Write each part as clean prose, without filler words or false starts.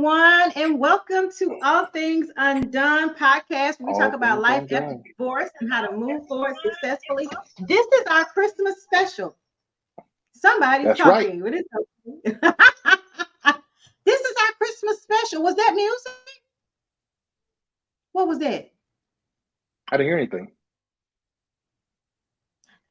everyone, and welcome to All Things Undone podcast, where we talk about life after divorce and how to move forward successfully. This is our Christmas special. Somebody's That's talking. right. What is this is our Christmas special. Was that music? What was that? I didn't hear anything.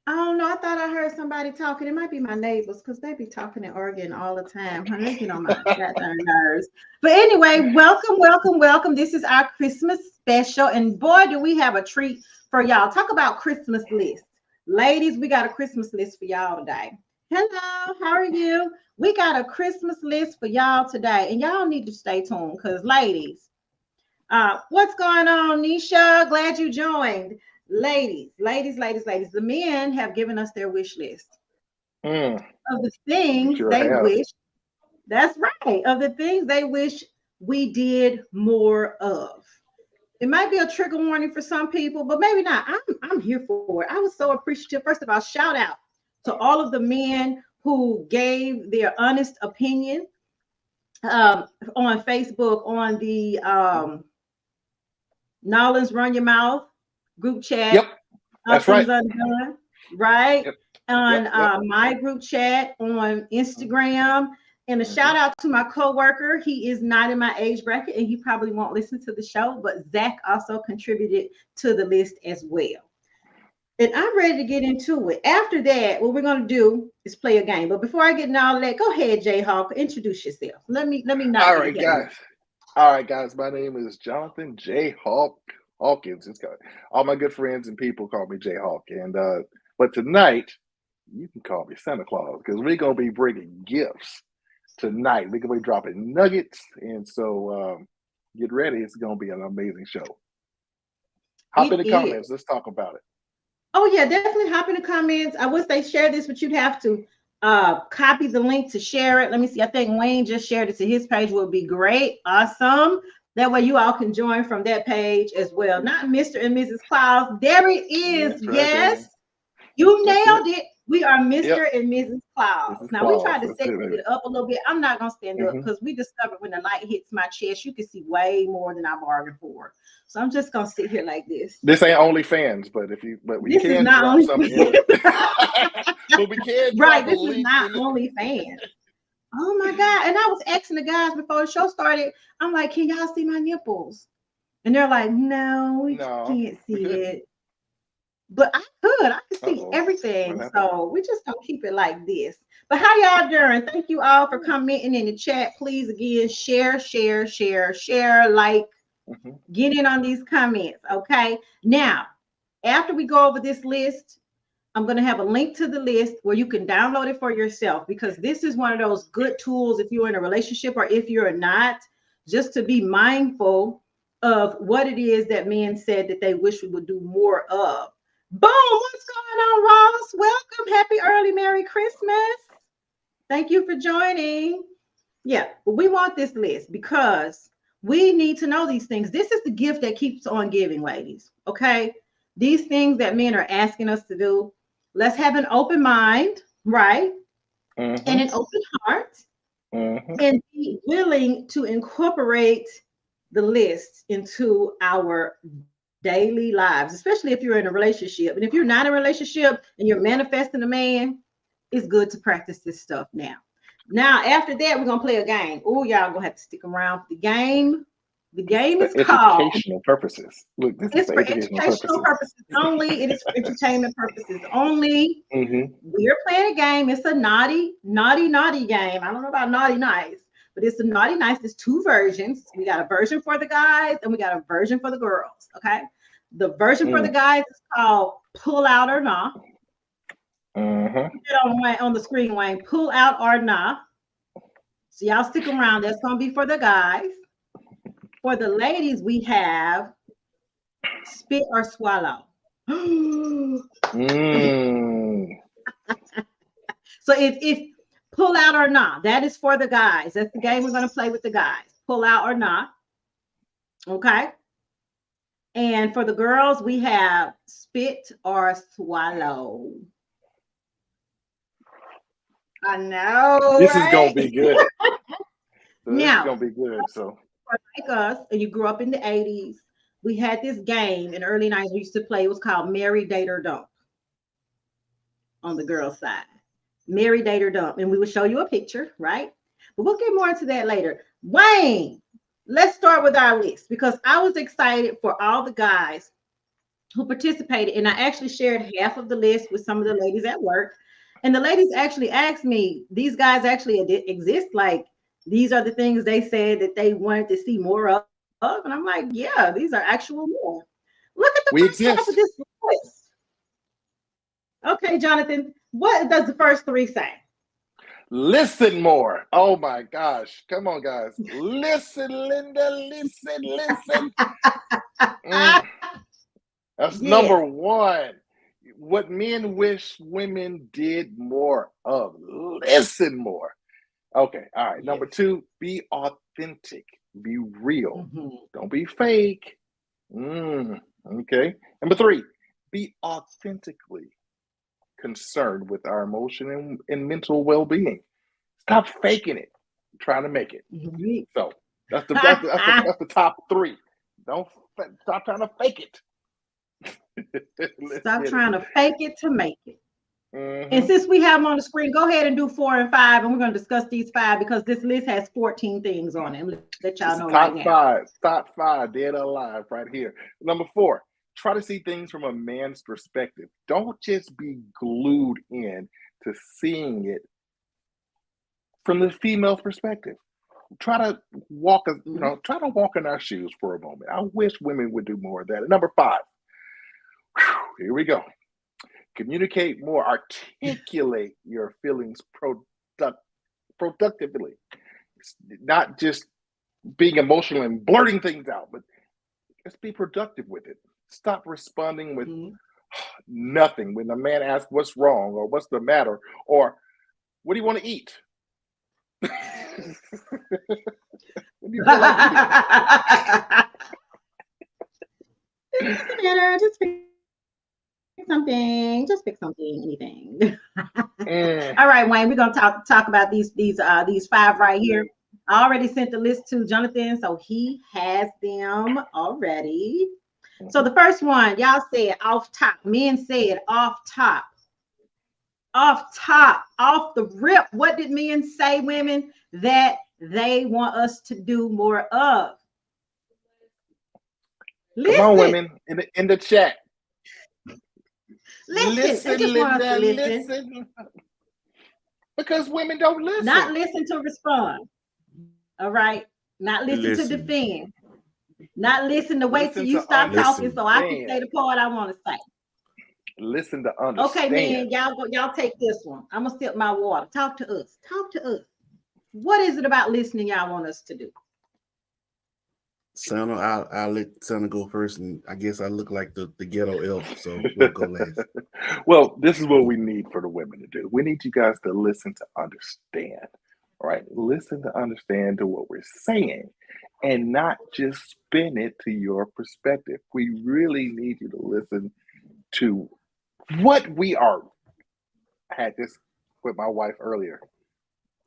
I don't know. I thought I heard somebody talking. It might be my neighbors because they be talking and arguing all the time. Honey, they get on my goddamn nerves. But anyway, welcome. This is our Christmas special. And boy, do we have a treat for y'all. Talk about Christmas list. Ladies, we got a Christmas list for y'all today. Hello, how are you? We got a Christmas list for y'all today. And y'all need to stay tuned because ladies, what's going on, Nisha? Glad you joined. Ladies. The men have given us their wish list of the things they wish. That's right. Of the things they wish we did more of. It might be a trigger warning for some people, but maybe not. I'm here for it. I was so appreciative. First of all, shout out to all of the men who gave their honest opinion on Facebook on the Nolans Run Your Mouth group chat. Yep, that's right. Undone, right? Yep. On my group chat on Instagram. And a shout out to my coworker. He is not in my age bracket and he probably won't listen to the show, but Zach also contributed to the list as well. And I'm ready to get into it. After that, what we're going to do is play a game. But before I get into all that, go ahead, J Hawk, introduce yourself. Let me not. All right, guys. My name is Jonathan J Hawkins. It's got all my good friends and people call me J Hawk. And but tonight you can call me Santa Claus because we're gonna be bringing gifts tonight. We're gonna be dropping nuggets, and so get ready. It's gonna be an amazing show. Hop in the comments. Let's talk about it. Oh yeah, definitely hop in the comments. I wish they share this, but you'd have to copy the link to share it. Let me see. I think Wayne just shared it to his page. Would be great. Awesome. That way you all can join from that page as well. Not Mr. and Mrs. Claus. There it is. That's yes. Right, you nailed it. We are Mr. and Mrs. Claus. Now we tried to set it up a little bit. I'm not gonna stand up because we discovered when the light hits my chest, you can see way more than I bargained for. So I'm just gonna sit here like this. This ain't OnlyFans, but we can drop something. But we can right. This is not OnlyFans. Oh my God. And I was asking the guys before the show started, I'm like, can y'all see my nipples? And they're like, no, we can't see it. But I could see everything. So we just don't keep it like this. But how y'all doing? Thank you all for commenting in the chat. Please again, share, like, get in on these comments. Okay. Now, after we go over this list, I'm going to have a link to the list where you can download it for yourself because this is one of those good tools if you're in a relationship or if you're not, just to be mindful of what it is that men said that they wish we would do more of. Boom! What's going on, Ross? Welcome. Happy early Merry Christmas. Thank you for joining. Yeah, we want this list because we need to know these things. This is the gift that keeps on giving, ladies. Okay? These things that men are asking us to do. Let's have an open mind, right? And an open heart. And be willing to incorporate the list into our daily lives, especially if you're in a relationship. And if you're not in a relationship and you're manifesting a man, it's good to practice this stuff now. Now, after that, we're going to play a game. Oh, y'all going to have to stick around for the game. The game is called educational purposes. Look, this is for educational purposes only. It is for entertainment purposes only. We're playing a game. It's a naughty game. I don't know about naughty nice, but it's a naughty nice. There's two versions. We got a version for the guys and we got a version for the girls. Okay. The version for the guys is called Pull Out or Nah. On the screen, Wayne. Pull Out or Nah. So y'all stick around. That's going to be for the guys. For the ladies, we have Spit or Swallow. So if Pull Out or Not, that is for the guys. That's the game we're going to play with the guys. Pull Out or Not. Okay. And for the girls, we have Spit or Swallow. I know. This is going to be good. So this is Now, gonna be good. So like us, and you grew up in the 80s, we had this game in the early 90s we used to play. It was called Marry, Date, or Dump on the girls' side. Marry, Date, or Dump. And we would show you a picture, right? But we'll get more into that later. Wayne, let's start with our list because I was excited for all the guys who participated. And I actually shared half of the list with some of the ladies at work. And the ladies actually asked me, these guys actually exist. Like, these are the things they said that they wanted to see more of. And I'm like, yeah, these are actual more. Look at the we first half of exist. this list. Okay, Jonathan, what does the first three say? Listen more. Oh my gosh. Come on, guys. Listen, Linda. Listen. That's number one. What men wish women did more of. Listen more. Okay. All right. Number two, be authentic. Be real. Don't be fake. Okay. Number three, be authentically concerned with our emotion and mental well-being. Stop faking it, trying to make it. So that's the top three. Don't stop trying to fake it. Stop trying to fake it to make it. And since we have them on the screen, go ahead and do 4 and 5, and we're going to discuss these 5 because this list has 14 things on it. Let y'all know right now. Top five, dead or alive, right here. Number 4, try to see things from a man's perspective. Don't just be glued in to seeing it from the female perspective. Try to walk, try to walk in our shoes for a moment. I wish women would do more of that. And number 5, here we go. Communicate more, articulate your feelings productively. It's not just being emotional and blurting things out, but let's be productive with it. Stop responding with nothing when a man asks what's wrong or what's the matter or what do you want to eat? What do you feel like eating? Just pick something, anything. All right, Wayne, we're gonna talk about these 5 right here. I already sent the list to Jonathan, so he has them already. So the first one, y'all said off top. Men said off top. Off the rip. What did men say, women, that they want us to do more of? Come on, women, in the chat. Listen. Linda, listen. Because women don't listen. Not listen to respond. All right. Not listen to defend. Not listen to wait till you stop talking so I can say the part I want to say. Listen to understand. Okay, man, y'all take this one. I'm gonna sip my water. Talk to us. What is it about listening y'all want us to do? Santa, I'll let Santa go first, and I guess I look like the ghetto elf, so we'll go last. Well, this is what we need for the women to do. We need you guys to listen to understand. All right, listen to understand to what we're saying, and not just spin it to your perspective. We really need you to listen to what we are. I had this with my wife earlier,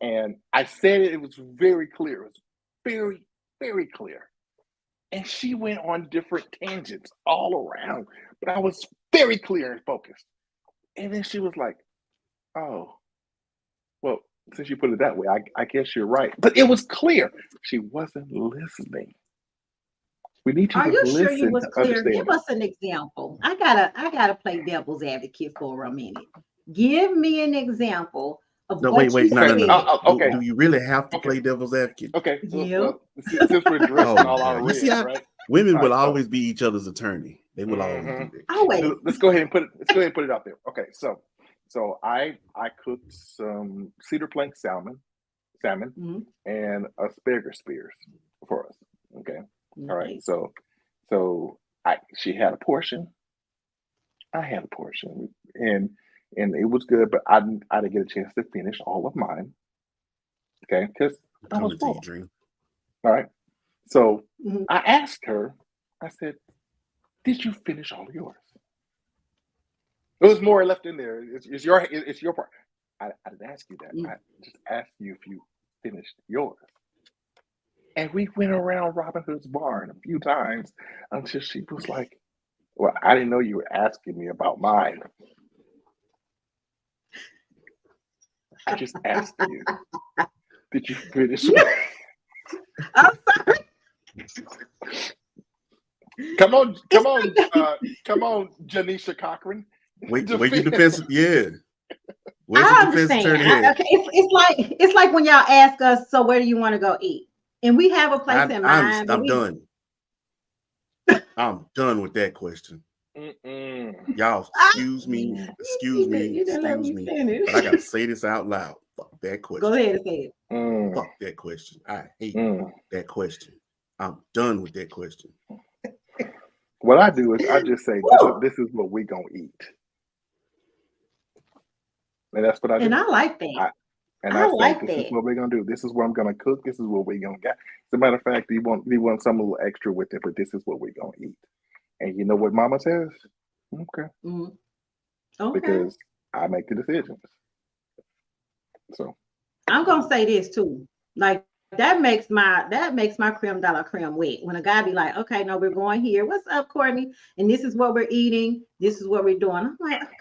and I said it was very clear. It was very, very clear. And she went on different tangents all around, but I was very clear and focused. And then she was like, oh, well, since you put it that way, I guess you're right. But it was clear. She wasn't listening. We need you to listen. Are you sure you was clear? Give us an example. I gotta play devil's advocate for a minute. Give me an example of what you said. No. Okay. Do you really have to play devil's advocate? Okay. Well, since we're addressing all our red, right? Women will always be each other's attorney. They will always do that. Always. Let's go ahead and put it out there. Okay. So I cooked some cedar plank salmon, and asparagus spears for us. Okay. All right. So she had a portion. I had a portion, and it was good, but I didn't get a chance to finish all of mine. Okay, because I was full. All right. So I asked her. I said, "Did you finish all of yours?" There was more left in there. It's your part. I didn't ask you that. I just asked you if you finished yours. And we went around Robin Hood's barn a few times until she was like, well, I didn't know you were asking me about mine. I just asked you. Did you finish? I'm sorry. Come on, Janisha Cochran. Wait, your defense, yeah. I understand. Okay, it's like when y'all ask us, so where do you want to go eat? And we have a place in mind. I'm done. I'm done with that question. Y'all, excuse me. But I gotta say this out loud. Fuck that question. Go ahead and say it. Fuck that question. I hate that question. I'm done with that question. What I do is I just say, this is what we gonna eat. And that's what I do. And I like that. This is what we're gonna do. This is what I'm gonna cook. This is what we're gonna get. As a matter of fact, we want some little extra with it, but this is what we're gonna eat. And you know what Mama says? Okay. Okay. Because I make the decisions. So I'm gonna say this too. Like that makes my creme de la creme wet. When a guy be like, okay, no, we're going here. What's up, Courtney? And this is what we're eating. This is what we're doing. I'm like, okay.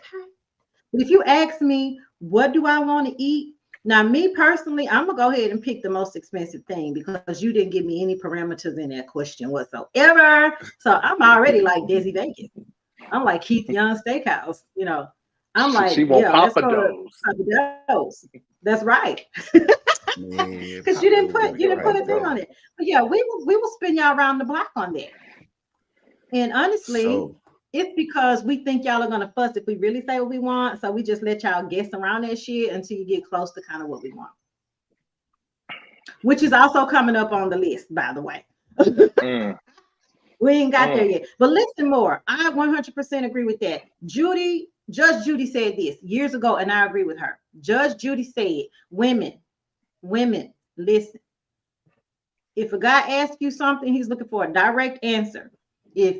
But if you ask me, what do I want to eat? Now, me personally, I'm gonna go ahead and pick the most expensive thing because you didn't give me any parameters in that question whatsoever. So I'm already like Desi Vegas. I'm like Keith Young Steakhouse. You know, I'm like, she won't Papa Do's. That's right. Because you didn't put a thing on it. But yeah, we will spin y'all around the block on that. And honestly, it's because we think y'all are gonna fuss if we really say what we want. So we just let y'all guess around that shit until you get close to kind of what we want. Which is also coming up on the list, by the way. We ain't got there yet. But listen more. I 100% agree with that. Judge Judy said this years ago, and I agree with her. Judge Judy said, women, listen. If a guy asks you something, he's looking for a direct answer. If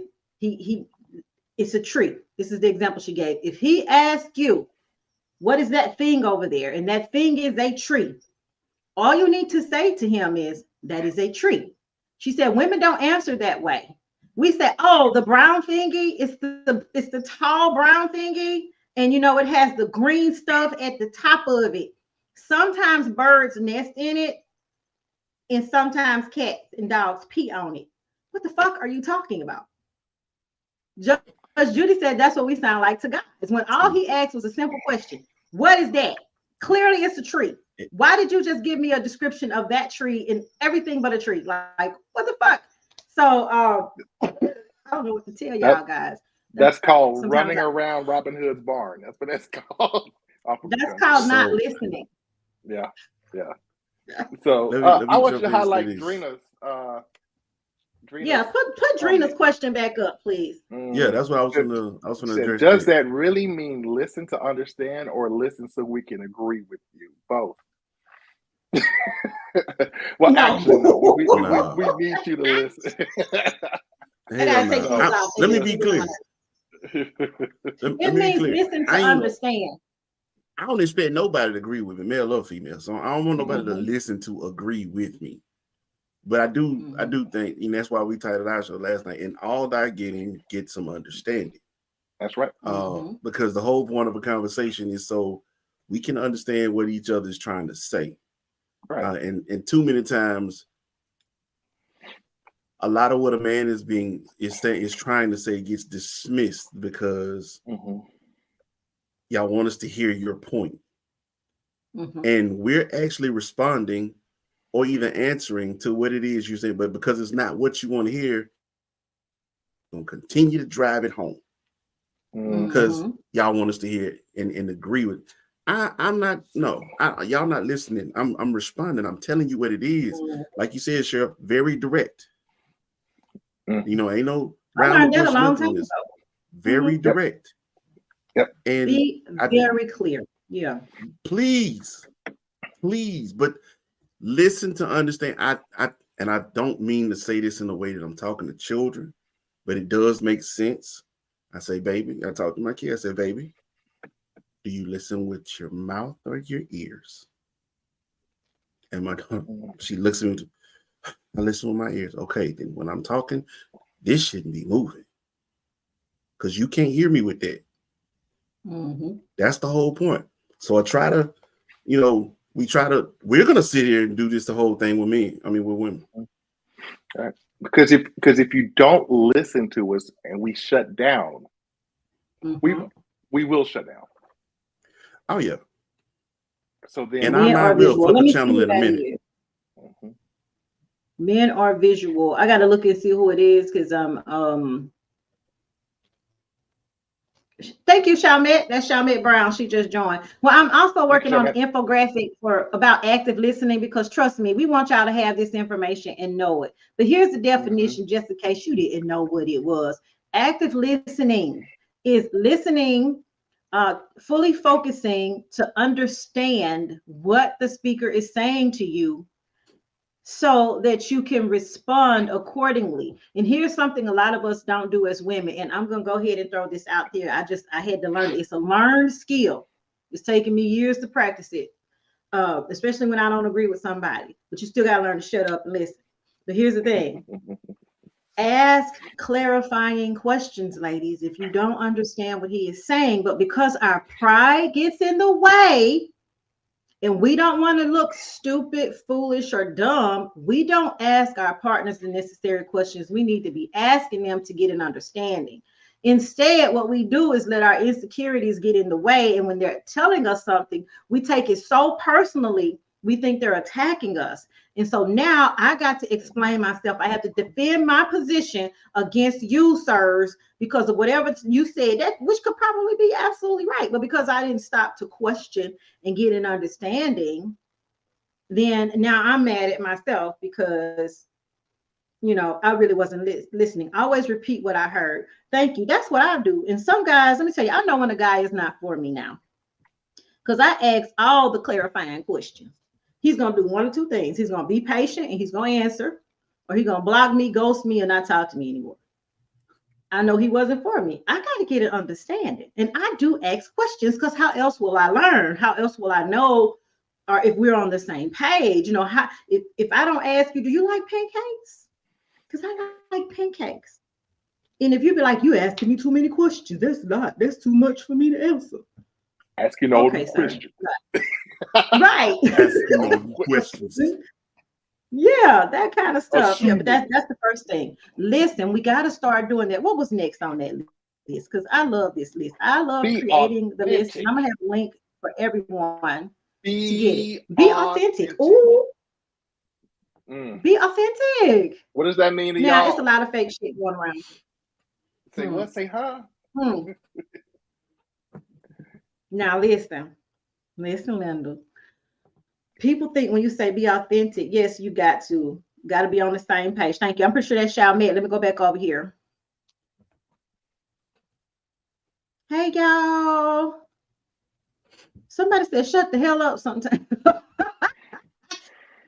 it's a treat. This is the example she gave. If he asks you, what is that thing over there? And that thing is a tree. All you need to say to him is, that is a tree. She said, women don't answer that way. We say, oh, the brown thingy, it's the tall brown thingy. And you know, it has the green stuff at the top of it. Sometimes birds nest in it. And sometimes cats and dogs pee on it. What the fuck are you talking about? Judge Judy said that's what we sound like to guys. When all he asked was a simple question. What is that? Clearly it's a tree. Why did you just give me a description of that tree and everything but a tree? Like, what the fuck? So I don't know what to tell y'all guys. That's called running around Robin Hood's barn. That's what that's called. That's called not listening. Yeah. So I want you to highlight Drina's. Yeah, put Drina's question back up, please. Yeah, that's what I was gonna address. Does that really mean listen to understand or listen so we can agree with you? Both. Well, no. Actually, no. We need you to listen. Let me be clear. It means listen to understand. I don't expect nobody to agree with me, male or female. So I don't want nobody to listen to agree with me. But I do think, and that's why we titled our show last night, in all thy getting, get some understanding. That's right. Because the whole point of a conversation is so we can understand what each other is trying to say. Right. And too many times, a lot of what a man is trying to say gets dismissed because y'all want us to hear your point. And we're actually responding or even answering to what it is you say, but because it's not what you want to hear, I'm gonna continue to drive it home because y'all want us to hear it and agree with it. I'm not, y'all not listening. I'm responding. I'm telling you what it is. Like you said, Cheryl, very direct. You know, ain't no round the bush on this. Very direct. Yep. And be very clear. Yeah. Please, but listen to understand. And I don't mean to say this in a way that I'm talking to children, but it does make sense. I say, baby, I talk to my kid. I say, baby, do you listen with your mouth or your ears? And she looks at me, I listen with my ears. Okay, then when I'm talking, this shouldn't be moving because you can't hear me with that. Mm-hmm. That's the whole point. So I try to, we're gonna sit here and do this the whole thing with women. Right. Because if you don't listen to us and we shut down, we will shut down. Oh yeah. So then, and our mind will flip the channel in a minute. Mm-hmm. Men are visual. I got to look and see who it is because thank you, Shalmet. That's Shalmet Brown. She just joined. Well, I'm also working on an infographic about active listening because trust me, we want y'all to have this information and know it. But here's the definition, just in case you didn't know what it was. Active listening is listening, fully focusing to understand what the speaker is saying to you, so that you can respond accordingly. And here's something a lot of us don't do as women. And I'm going to go ahead and throw this out there. I had to learn it. It's a learned skill. It's taken me years to practice it, especially when I don't agree with somebody. But you still got to learn to shut up and listen. But here's the thing. Ask clarifying questions, ladies, if you don't understand what he is saying. But because our pride gets in the way, and we don't want to look stupid, foolish, or dumb, we don't ask our partners the necessary questions we need to be asking them to get an understanding. Instead, what we do is let our insecurities get in the way. And when they're telling us something, we take it so personally, we think they're attacking us. And so now I got to explain myself. I have to defend my position against you, sirs, because of whatever you said, that which could probably be absolutely right. But because I didn't stop to question and get an understanding, then now I'm mad at myself because, I really wasn't listening. I always repeat what I heard. Thank you. That's what I do. And some guys, let me tell you, I know when a guy is not for me now because I ask all the clarifying questions. He's going to do one or two things. He's going to be patient and he's going to answer, or he's going to block me, ghost me, and not talk to me anymore. I know he wasn't for me. I got to get an understanding. And I do ask questions because how else will I learn? How else will I know, or if we're on the same page? How if I don't ask you, do you like pancakes? Because I like pancakes. And if you be like, you asking me too many questions, that's too much for me to answer. Asking all the questions. Right. Asking all the questions. Yeah, that kind of stuff. Yeah, but that's the first thing. Listen, we got to start doing that. What was next on that list? Because I love this list. I love creating the list. And I'm going to have a link for everyone to get it. Be authentic. Ooh. Be authentic. What does that mean to y'all? Now, it's a lot of fake shit going around. Say what? Say huh? Now, listen, Linda. People think when you say be authentic, yes, you got to be on the same page. Thank you. I'm pretty sure that's Shalmet. Let me go back over here. Hey, y'all. Somebody said, shut the hell up sometime.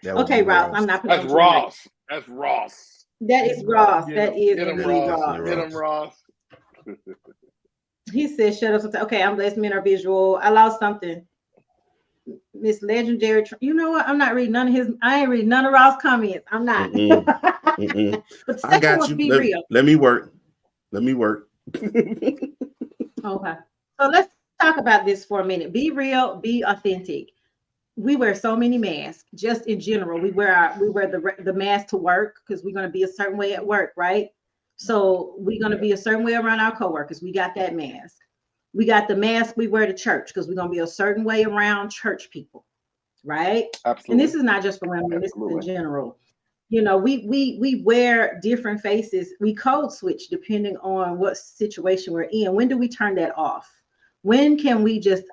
Okay, Ross. I'm not. That's Ross. That's Ross. That is Ross. That is Ross. Get him, Ross. He said, shut up sometime. Okay, I'm blessed. Men are visual. I lost something. Miss Legendary. You know what? I'm not reading none of his. I ain't reading none of Ross' comments. I'm not. But I got you. Be real. Let me work. Okay. So let's talk about this for a minute. Be real. Be authentic. We wear so many masks. Just in general, we wear the mask to work because we're going to be a certain way at work, right? So we're going to be a certain way around our coworkers. We got that mask. We got the mask we wear to church because we're going to be a certain way around church people, right? Absolutely. And this is not just for women, this is in general. We wear different faces. We code switch depending on what situation we're in. When do we turn that off? When can we just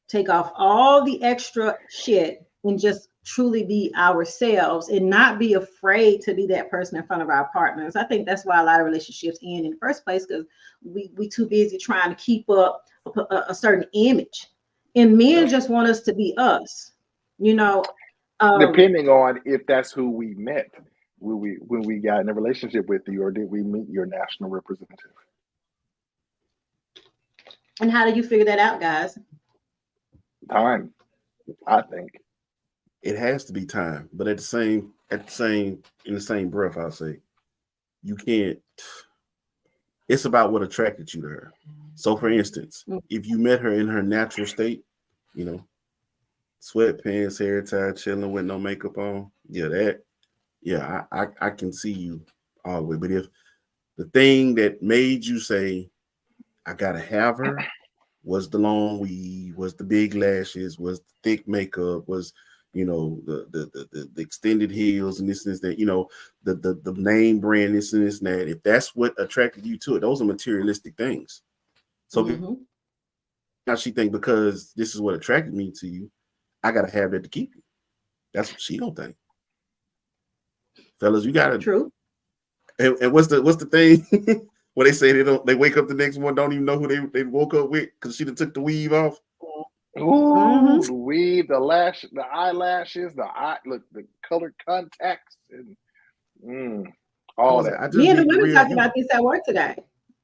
take off all the extra shit and just truly be ourselves and not be afraid to be that person in front of our partners? I think that's why a lot of relationships end in the first place, because we too busy trying to keep up a certain image, and men just want us to be us, depending on if that's who we met when we got in a relationship with you, or did we meet your national representative? And how do you figure that out, guys? Time, I think. It has to be time, but at the same, in the same breath, I'll say, you can't. It's about what attracted you to her. So, for instance, if you met her in her natural state, you know, sweatpants, hair tied, chilling with no makeup on, I can see you all the way. But if the thing that made you say, I gotta have her, was the long weave, was the big lashes, was the thick makeup, was the extended heels and this and that, the name brand, this and this and that. If that's what attracted you to it, those are materialistic things. So now she think because this is what attracted me to you, I gotta have that to keep you. That's what she don't think. Fellas, you gotta true. And what's the thing where they say they wake up the next morning, don't even know who they woke up with because she done took the weave off. Ooh, the weave, the eyelashes, the colored contacts, and all that. Me and the women talked about this at work today.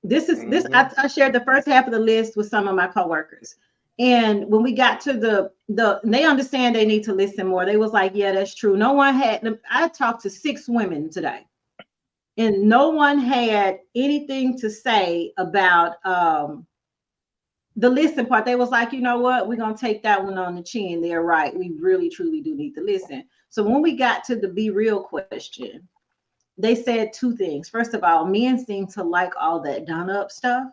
This. I shared the first half of the list with some of my coworkers, and when we got to they understand they need to listen more. They was like, "Yeah, that's true." No one had. I talked to 6 women today, and no one had anything to say about the listen part. They was like, you know what, we're gonna take that one on the chin. They're right. We really truly do need to listen. So when we got to the be real question, they said 2 things. First of all, men seem to like all that done up stuff.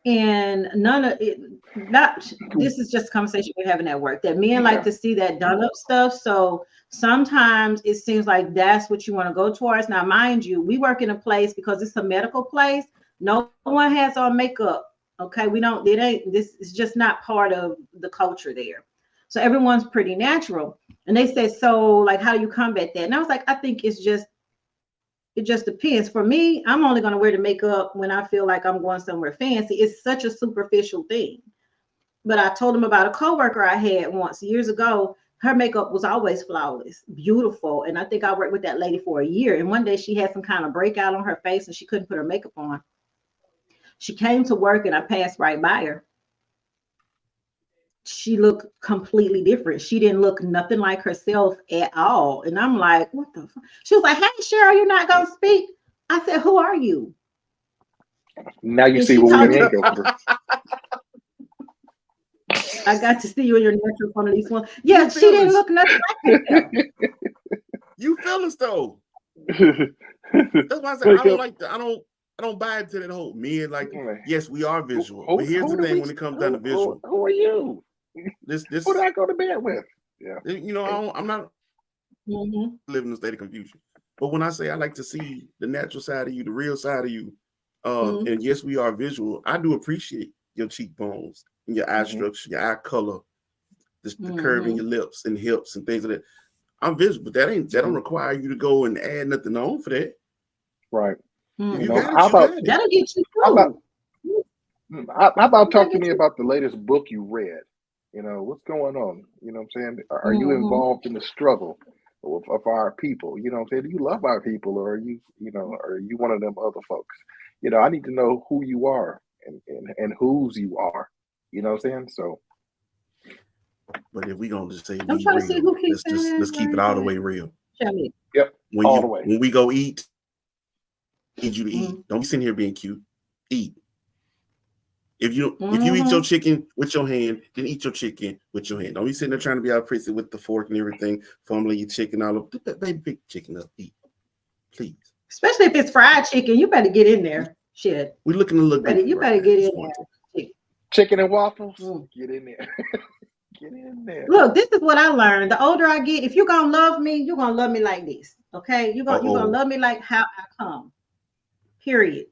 And none of it, this is just a conversation we're having at work, that men like to see that done up stuff. So sometimes it seems like that's what you want to go towards. Now, mind you, we work in a place, because it's a medical place, no one has on makeup. Okay, this is just not part of the culture there. So everyone's pretty natural. And they said, so like, how do you combat that? And I was like, I think it just depends. For me, I'm only going to wear the makeup when I feel like I'm going somewhere fancy. It's such a superficial thing. But I told them about a coworker I had once years ago. Her makeup was always flawless, beautiful. And I think I worked with that lady for a year. And one day she had some kind of breakout on her face and she couldn't put her makeup on. She came to work and I passed right by her. She looked completely different. She didn't look nothing like herself at all. And I'm like, what the fuck? She was like, hey, Cheryl, you're not going to speak? I said, who are you? Now you see what we ain't go through. I got to see you in your natural one of these ones. Yeah, she didn't look nothing like herself. You fellas though. That's why I said I don't buy into that whole men like. Yes, we are visual, but here's the thing: when it comes down to visual, who are you? This who did I go to bed with? Yeah, I'm not living in a state of confusion. But when I say I like to see the natural side of you, the real side of you, and yes, we are visual. I do appreciate your cheekbones and your eye structure, your eye color, the curve in your lips and hips and things like that. I'm visual, but that don't require you to go and add nothing on for that. Right. That'll get you through. How about talk to me about the latest book you read? What's going on? You know what I'm saying? Are you involved in the struggle of our people? You know what I'm saying? Do you love our people, or are you one of them other folks? I need to know who you are and whose you are. You know what I'm saying? So, but if we gonna just say I'm trying to see who keeps let's keep it all the way real. Yep. All the way. When we go eat, I need you to eat. Don't be sitting here being cute. Eat. If you eat your chicken with your hand, then eat your chicken with your hand. Don't be sitting there trying to be all pretty with the fork and everything, fumbling your chicken all up. Baby, pick the chicken up. Eat, please. Especially if it's fried chicken, you better get in there. Shit. We're looking to look. You better get in there. Chicken and waffles. Get in there. Get in there. Look, this is what I learned. The older I get, if you're gonna love me, you're gonna love me like this. Okay, you're gonna love me like how I come. Period.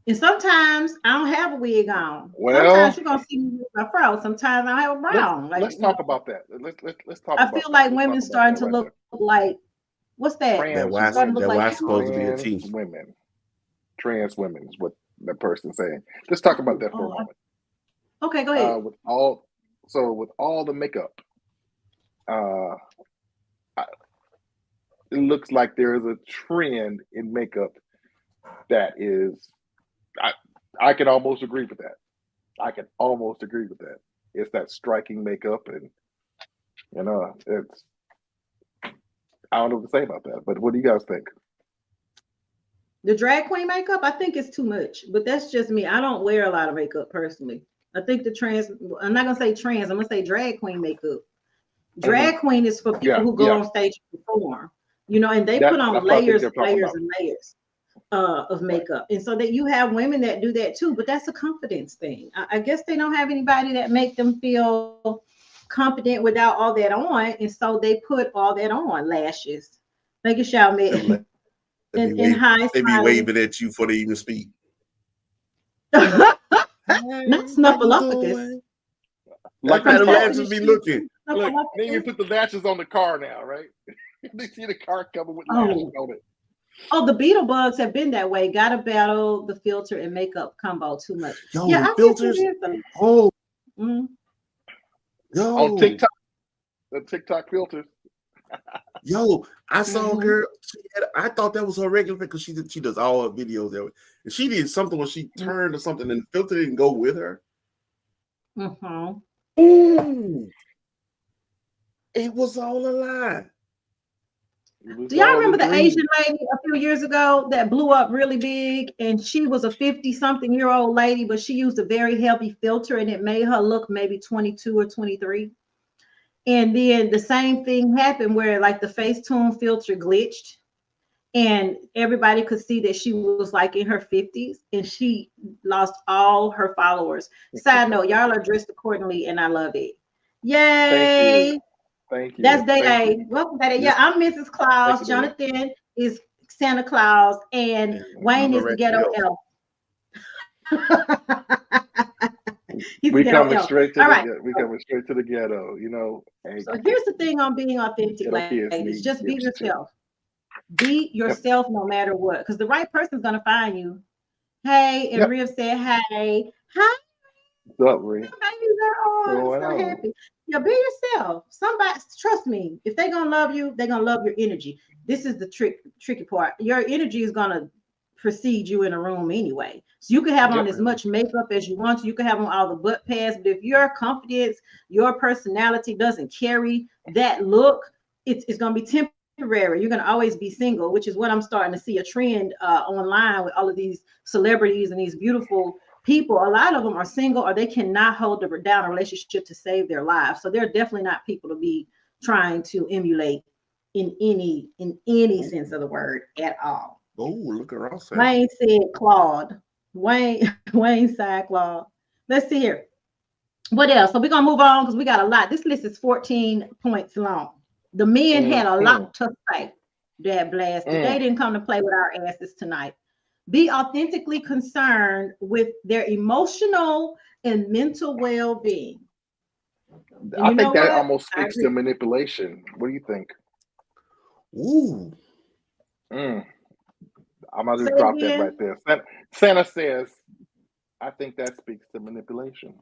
And sometimes I don't have a wig on. Sometimes you're gonna see me with my fro. Sometimes I have a brown. Let's talk about that. Let's talk. I feel like women starting to look like what's that? That why supposed to be a T. Trans women is what that person's saying. Let's talk about that for a moment. Okay, go ahead. With all the makeup, it looks like there is a trend in makeup that is. I can almost agree with that. It's that striking makeup, and it's. I don't know what to say about that. But what do you guys think? The drag queen makeup, I think it's too much, but that's just me. I don't wear a lot of makeup personally. I think I'm not gonna say trans, I'm gonna say drag queen makeup. Drag queen is for people who go on stage and perform, and they put on layers and layers and layers of makeup. And so that you have women that do that too, but that's a confidence thing. I guess they don't have anybody that make them feel confident without all that on. And so they put all that on, lashes, making sure in high they be waving at you before they even speak. Not snuffleupagus. Like how the lashes be looking. Look, then you put the lashes on the car now, right? They see the car covered with lashes on it. Oh, the beetle bugs have been that way. Gotta battle the filter and makeup combo too much. Yo, the filters. Oh. Mm-hmm. Yo. On TikTok. The TikTok filters. Yo, I saw her. I thought that was her regular because she does all her videos that way. And she did something where she turned or something and the filter didn't go with her. Ooh. It was all a lie. Do y'all remember the Asian lady a few years ago that blew up really big? And she was a 50-something-year-old lady, but she used a very heavy filter and it made her look maybe 22 or 23. And then the same thing happened where like the Facetune filter glitched and everybody could see that she was like in her 50s and she lost all her followers. Side note, y'all are dressed accordingly and I love it. Yay. Thank you. That's Day. Welcome, Day. Yeah, I'm Mrs. Claus. Jonathan is Santa Claus and Wayne is the ghetto elf. We coming straight to the ghetto, So here's the thing on being authentic, ladies. Just be yourself. Be yourself no matter what, because the right person's gonna find you. Hey, and Riv said, "Hey, hi." What's up, Riv? Baby girl, I'm so happy. Yeah, be yourself. Somebody, trust me. If they're gonna love you, they're gonna love your energy. This is the tricky part. Your energy is gonna precede you in a room anyway. So you can have on as much makeup as you want to. You can have on all the butt pads, but if your confidence, your personality doesn't carry that look, it's going to be temporary. You're going to always be single, which is what I'm starting to see a trend online with all of these celebrities and these beautiful people. A lot of them are single or they cannot hold down a relationship to save their lives. So they're definitely not people to be trying to emulate in any sense of the word at all. Oh, look at Ross. Wayne said Claude. Wayne said Claude. Let's see here. What else? So we're gonna move on because we got a lot. This list is 14 points long. The men had a lot to say. Dad blast. They didn't come to play with our asses tonight. Be authentically concerned with their emotional and mental well-being. I think that almost speaks to manipulation. What do you think? Ooh. I'm going to drop that right there. Santa says, I think that speaks to manipulation.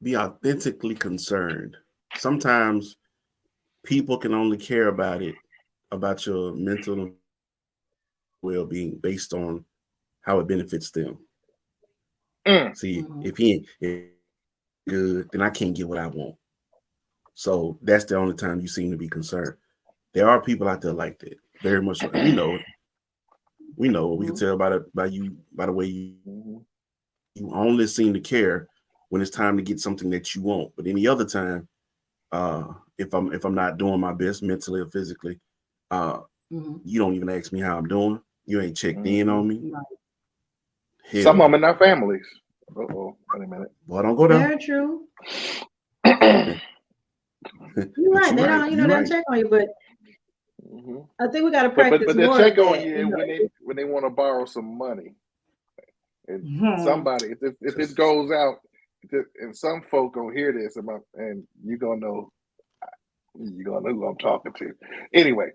Be authentically concerned. Sometimes people can only care about your mental well-being based on how it benefits them. See, if he ain't good, then I can't get what I want. So that's the only time you seem to be concerned. There are people out there like that. Very much. We know. We can tell by the way you only seem to care when it's time to get something that you want. But any other time, if I'm not doing my best mentally or physically, you don't even ask me how I'm doing. You ain't checked in on me. Hell. Some of them in our families. Wait a minute. Boy, don't go there. Very true. You're right. They don't check on you, but I think we got to practice but more. But they check on you when they want to borrow some money. And somebody, if it goes out, and some folk gonna hear this, and you're gonna know who I'm talking to. Anyway,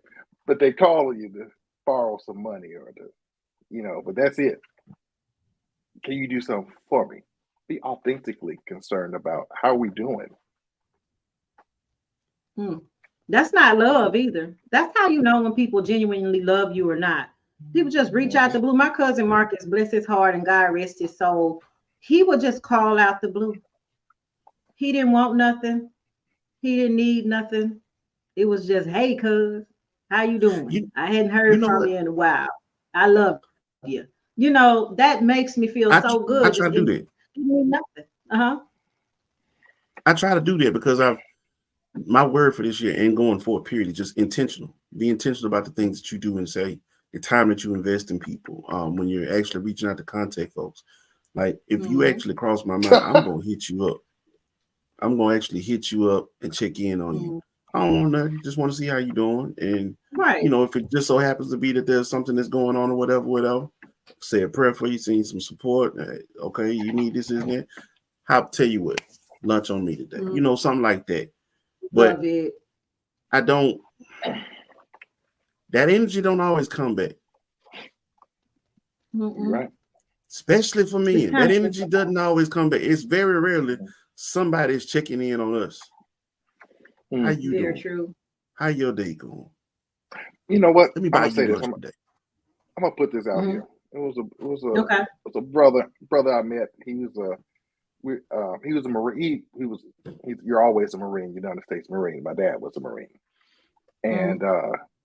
but they call you to borrow some money or but that's it. Can you do something for me? Be authentically concerned about how we doing. That's not love either. That's how you know when people genuinely love you or not. People just reach out the blue. My cousin Marcus, bless his heart and God rest his soul, he would just call out the blue. He didn't want nothing. He didn't need nothing. It was just, hey, cuz, how you doing? I hadn't heard from you in a while. I love you. That makes me feel so good. I try to do that. Nothing. I try to do that because my word for this year and going forward period is just intentional. Be intentional about the things that you do and say, the time that you invest in people. When you're actually reaching out to contact folks. Like if you actually cross my mind, I'm gonna hit you up. I'm gonna actually hit you up and check in on you. I don't want nothing. Just want to see how you doing. And if it just so happens to be that there's something that's going on or whatever, say a prayer for you, send some support. Okay, you need this, isn't it? I'll tell you what, lunch on me today. Something like that. But I don't. That energy don't always come back. Right. Especially for men. That energy doesn't always come back. It's very rarely somebody's checking in on us. How you doing? True. How your day going? You know what? Let me buy you lunch today. I'm gonna put this out here. It was a brother I met. He was a Marine. You're always a Marine, United States Marine. My dad was a Marine. And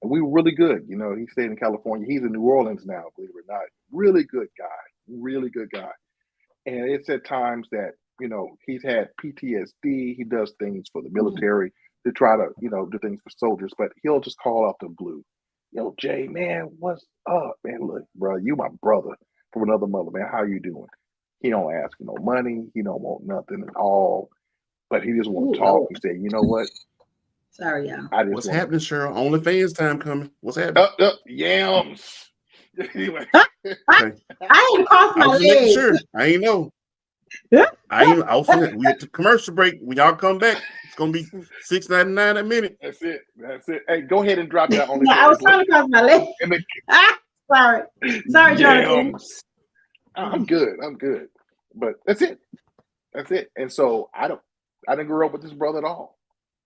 we were really good. He stayed in California. He's in New Orleans now, believe it or not. Really good guy. And it's at times that, he's had PTSD. He does things for the military to try to, do things for soldiers, but he'll just call out the blue. Jay, man, what's up? Man, look, bro, you my brother from another mother, man. How you doing? He don't ask for no money. He don't want nothing at all. But he just want to talk and say, you know what? Sorry, y'all. What's happening, Cheryl? OnlyFans time coming. What's happening? Yams. Anyway. I ain't crossed my legs. Sure. I ain't know. I was we at the commercial break. When y'all come back, it's gonna be $6.99 a minute. That's it. Hey, go ahead and drop that OnlyFans. I was trying to cross my legs. Sorry, Jonathan. I'm good. But that's it. And so I didn't grow up with this brother at all.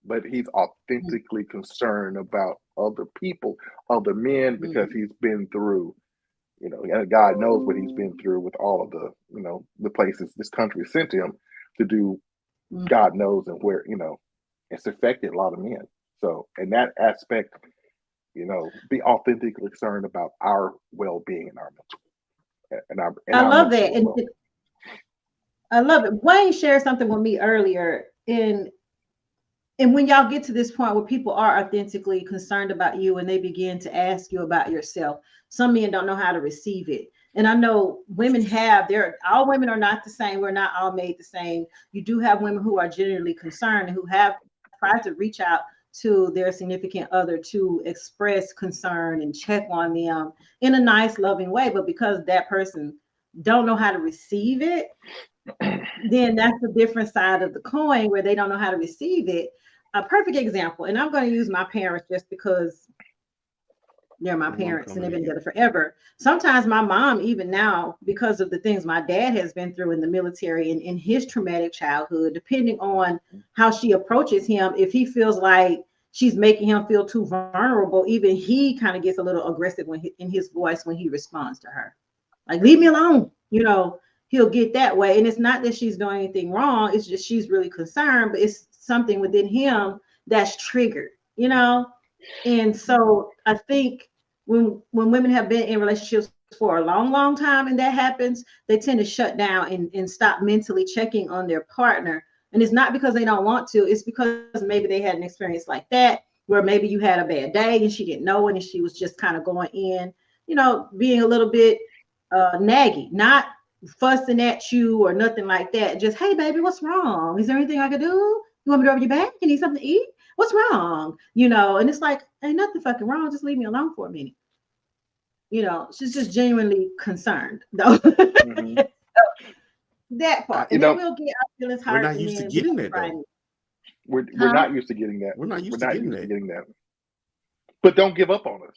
But he's authentically concerned about other people, other men, because he's been through, and God knows what he's been through with all of the, the places this country sent him to do. God knows, and where, it's affected a lot of men. So in that aspect, be authentically concerned about our well-being and our mental. I love that. And I love it. Wayne shared something with me earlier and when y'all get to this point where people are authentically concerned about you and they begin to ask you about yourself, some men don't know how to receive it. And I know women all women are not the same. We're not all made the same. You do have women who are genuinely concerned and who have tried to reach out to their significant other to express concern and check on them in a nice, loving way. But because that person don't know how to receive it, then that's a different side of the coin where they don't know how to receive it. A perfect example, and I'm going to use my parents just because they're my parents and they've been together forever. Sometimes my mom, even now, because of the things my dad has been through in the military and in his traumatic childhood, depending on how she approaches him, if he feels like she's making him feel too vulnerable, even he kind of gets a little aggressive in his voice when he responds to her. Like, leave me alone, he'll get that way. And it's not that she's doing anything wrong. It's just she's really concerned, but it's something within him that's triggered, And so I think when women have been in relationships for a long, long time and that happens, they tend to shut down and stop mentally checking on their partner. And it's not because they don't want to. It's because maybe they had an experience like that, where maybe you had a bad day and she didn't know it and she was just kind of going in, being a little bit naggy, not fussing at you or nothing like that. Just, hey, baby, what's wrong? Is there anything I could do? You want me to rub your back? You need something to eat? What's wrong? And it's like, ain't nothing fucking wrong. Just leave me alone for a minute. She's just genuinely concerned, though. That part. And then we'll get our feelings hurt. We're not used to getting that, though. We're not used to getting that. We're not used to getting that. But don't give up on us.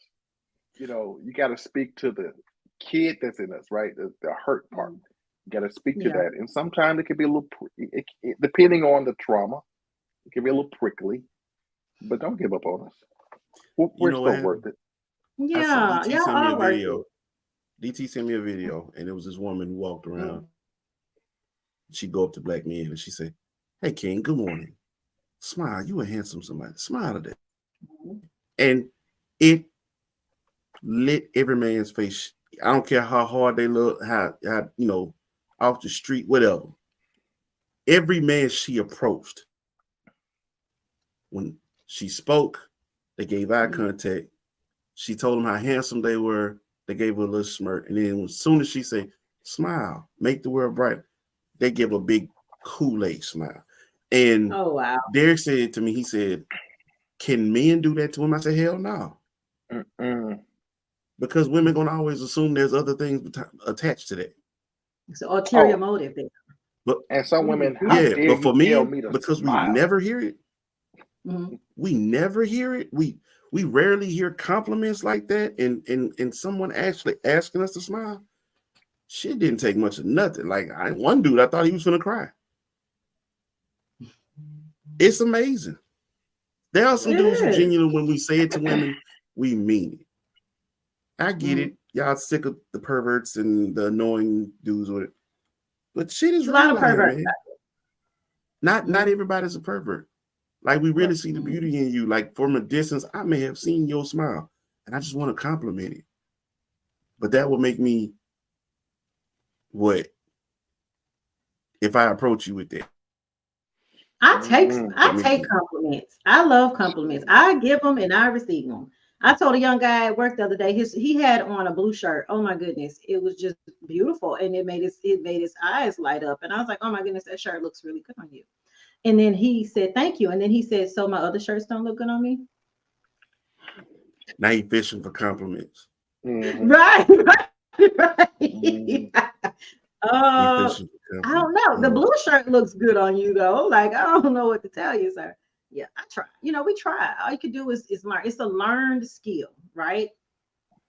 You got to speak to the kid that's in us, right? The hurt part. You got to speak to that. And sometimes it can be a little, depending on the trauma, it can be a little prickly. But don't give up on us. We're still worth it. Yeah, y'all are worth it. DT sent me a video, and it was this woman who walked around. She'd go up to black men, and she said, "Hey, King, good morning. smile. You a handsome somebody. Smile today. And it lit every man's face. I don't care how hard they look, how off the street, whatever. Every man she approached, when she spoke, they gave eye contact. She told them how handsome they were. They gave her a little smirk. And then as soon as she said, smile, make the world bright, they give a big Kool-Aid smile. And Derek said to me, he said, can men do that to him? I said, hell no. Because women going to always assume there's other things attached to that. It's an ulterior motive there. But and some women, but for me, because smile. We never hear it, we never hear it. We rarely hear compliments like that, and someone actually asking us to smile. Shit didn't take much of nothing. Like one dude, I thought he was gonna cry. It's amazing. There are some dudes who genuinely, when we say it to women, we mean it. I get it. Y'all sick of the perverts and the annoying dudes with it. But shit is a lot of perverts. Not everybody's a pervert. Like we really see the beauty in you. Like from a distance, I may have seen your smile, and I just want to compliment it. But that would make me what if I approach you with that? I take compliments. I love compliments. I give them and I receive them. I told a young guy at work the other day, he had on a blue shirt. Oh my goodness, it was just beautiful, and it made his eyes light up. And I was like, oh my goodness, that shirt looks really good on you. And then he said, thank you. And then he said, so my other shirts don't look good on me? Now you fishing for compliments. Right. I don't know. The blue shirt looks good on you though. Like, I don't know what to tell you, sir. Yeah, I try. We try. All you can do is learn. It's a learned skill, right?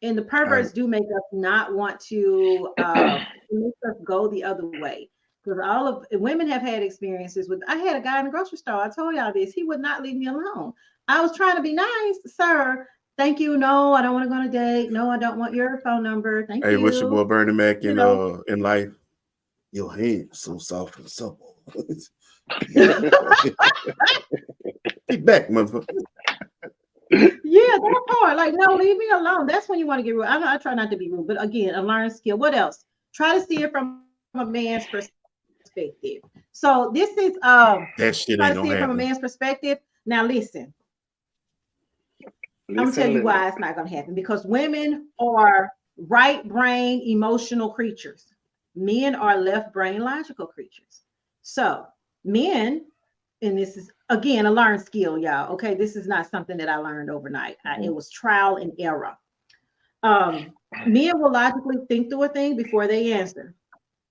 And the perverts do make us not want to make us go the other way. Because women have had experiences with. I had a guy in the grocery store. I told y'all this. He would not leave me alone. I was trying to be nice, sir. Thank you. No, I don't want to go on a date. No, I don't want your phone number. Thank you. Hey, what's your boy Bernie Mac in life? Your hands so soft and supple. Get back, motherfucker. Yeah, that part. Like, no, leave me alone. That's when you want to get rude. I try not to be rude, but again, a learned skill. What else? Try to see it from a man's perspective. So this is that shit try ain't to see it from a man's perspective. Now listen. I'm gonna tell you why it's not gonna happen, because women are right brain emotional creatures. Men are left brain logical creatures. So men, and this is again a learned skill, y'all. Okay, this is not something that I learned overnight. It was trial and error. Men will logically think through a thing before they answer.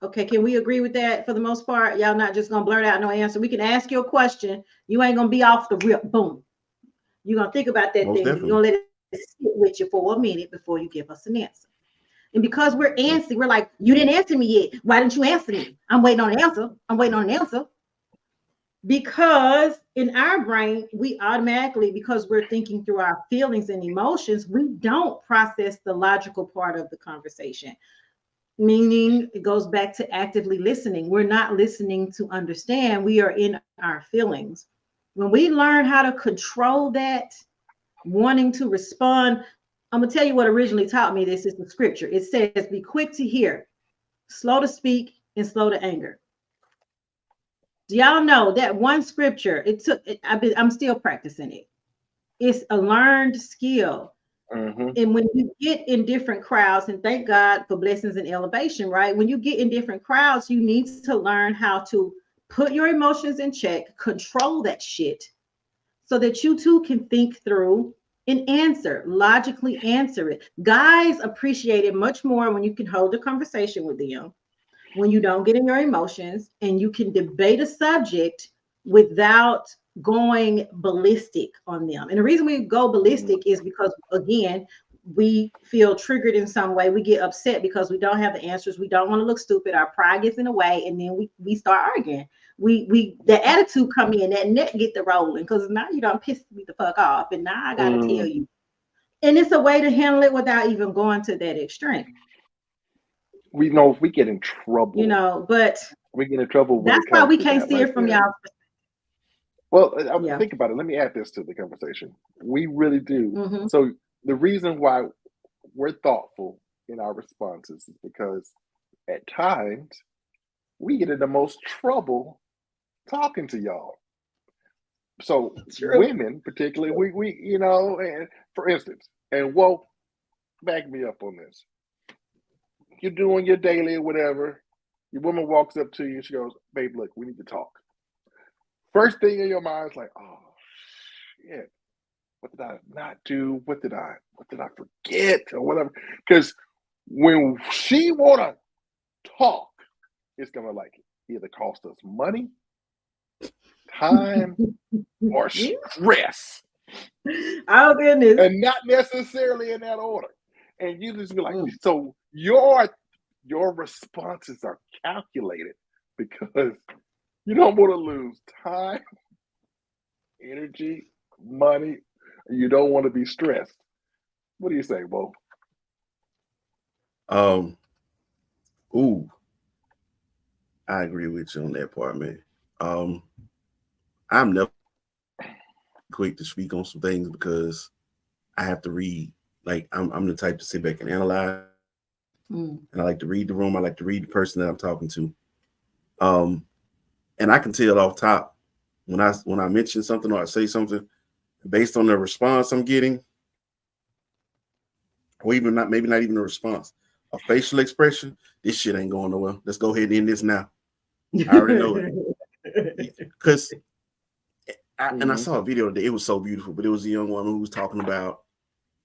Okay, can we agree with that for the most part? Y'all not just gonna blurt out no answer. We can ask you a question. You ain't gonna be off the rip. Boom. You're gonna think about that thing. You're gonna let it sit with you for a minute before you give us an answer. And because we're antsy, we're like, you didn't answer me yet. Why didn't you answer me? I'm waiting on an answer. I'm waiting on an answer. Because in our brain, we automatically, because we're thinking through our feelings and emotions, we don't process the logical part of the conversation. Meaning it goes back to actively listening. We're not listening to understand. We are in our feelings. When we learn how to control that, wanting to respond, I'm going to tell you what originally taught me this is the scripture. It says, be quick to hear, slow to speak, and slow to anger. Do y'all know that one scripture, I'm still practicing it. It's a learned skill. And when you get in different crowds, and thank God for blessings and elevation, right? When you get in different crowds, you need to learn how to put your emotions in check, control that shit, so that you too can think through and logically answer it. Guys appreciate it much more when you can hold a conversation with them, when you don't get in your emotions, and you can debate a subject without going ballistic on them. And the reason we go ballistic is because, again, we feel triggered in some way. We get upset because we don't have the answers. We don't want to look stupid. Our pride gets in the way, and then we start arguing. The attitude come in, that neck get the rolling, because now you done pissed me the fuck off, and now I gotta tell you. And it's a way to handle it without even going to that extreme. We know if we get in trouble, but we get in trouble. That's why we can't see it from y'all. Well, think about it. Let me add this to the conversation. We really do. Mm-hmm. So the reason why we're thoughtful in our responses is because at times we get in the most trouble talking to y'all. So women, particularly, we you know, and for instance, and whoa, back me up on this. You're doing your daily or whatever. Your woman walks up to you. She goes, "Babe, look, we need to talk." First thing in your mind is like, "Oh shit, what did I not do? What did I forget or whatever?" Because when she wanna talk, it's gonna like either cost us money, time, or stress. Oh goodness. And not necessarily in that order. And you just be like, so your responses are calculated because you don't want to lose time, energy, money. You don't want to be stressed. What do you say, Bo? I agree with you on that part, man. I'm never quick to speak on some things because I have to read. Like I'm the type to sit back and analyze, and I like to read the room. I like to read the person that I'm talking to. And I can tell off top when I mention something or I say something based on the response I'm getting, or even maybe not even a response, a facial expression. This shit ain't going nowhere. Let's go ahead and end this now. I already know it because. And I saw a video today. It was so beautiful, but it was a young woman who was talking about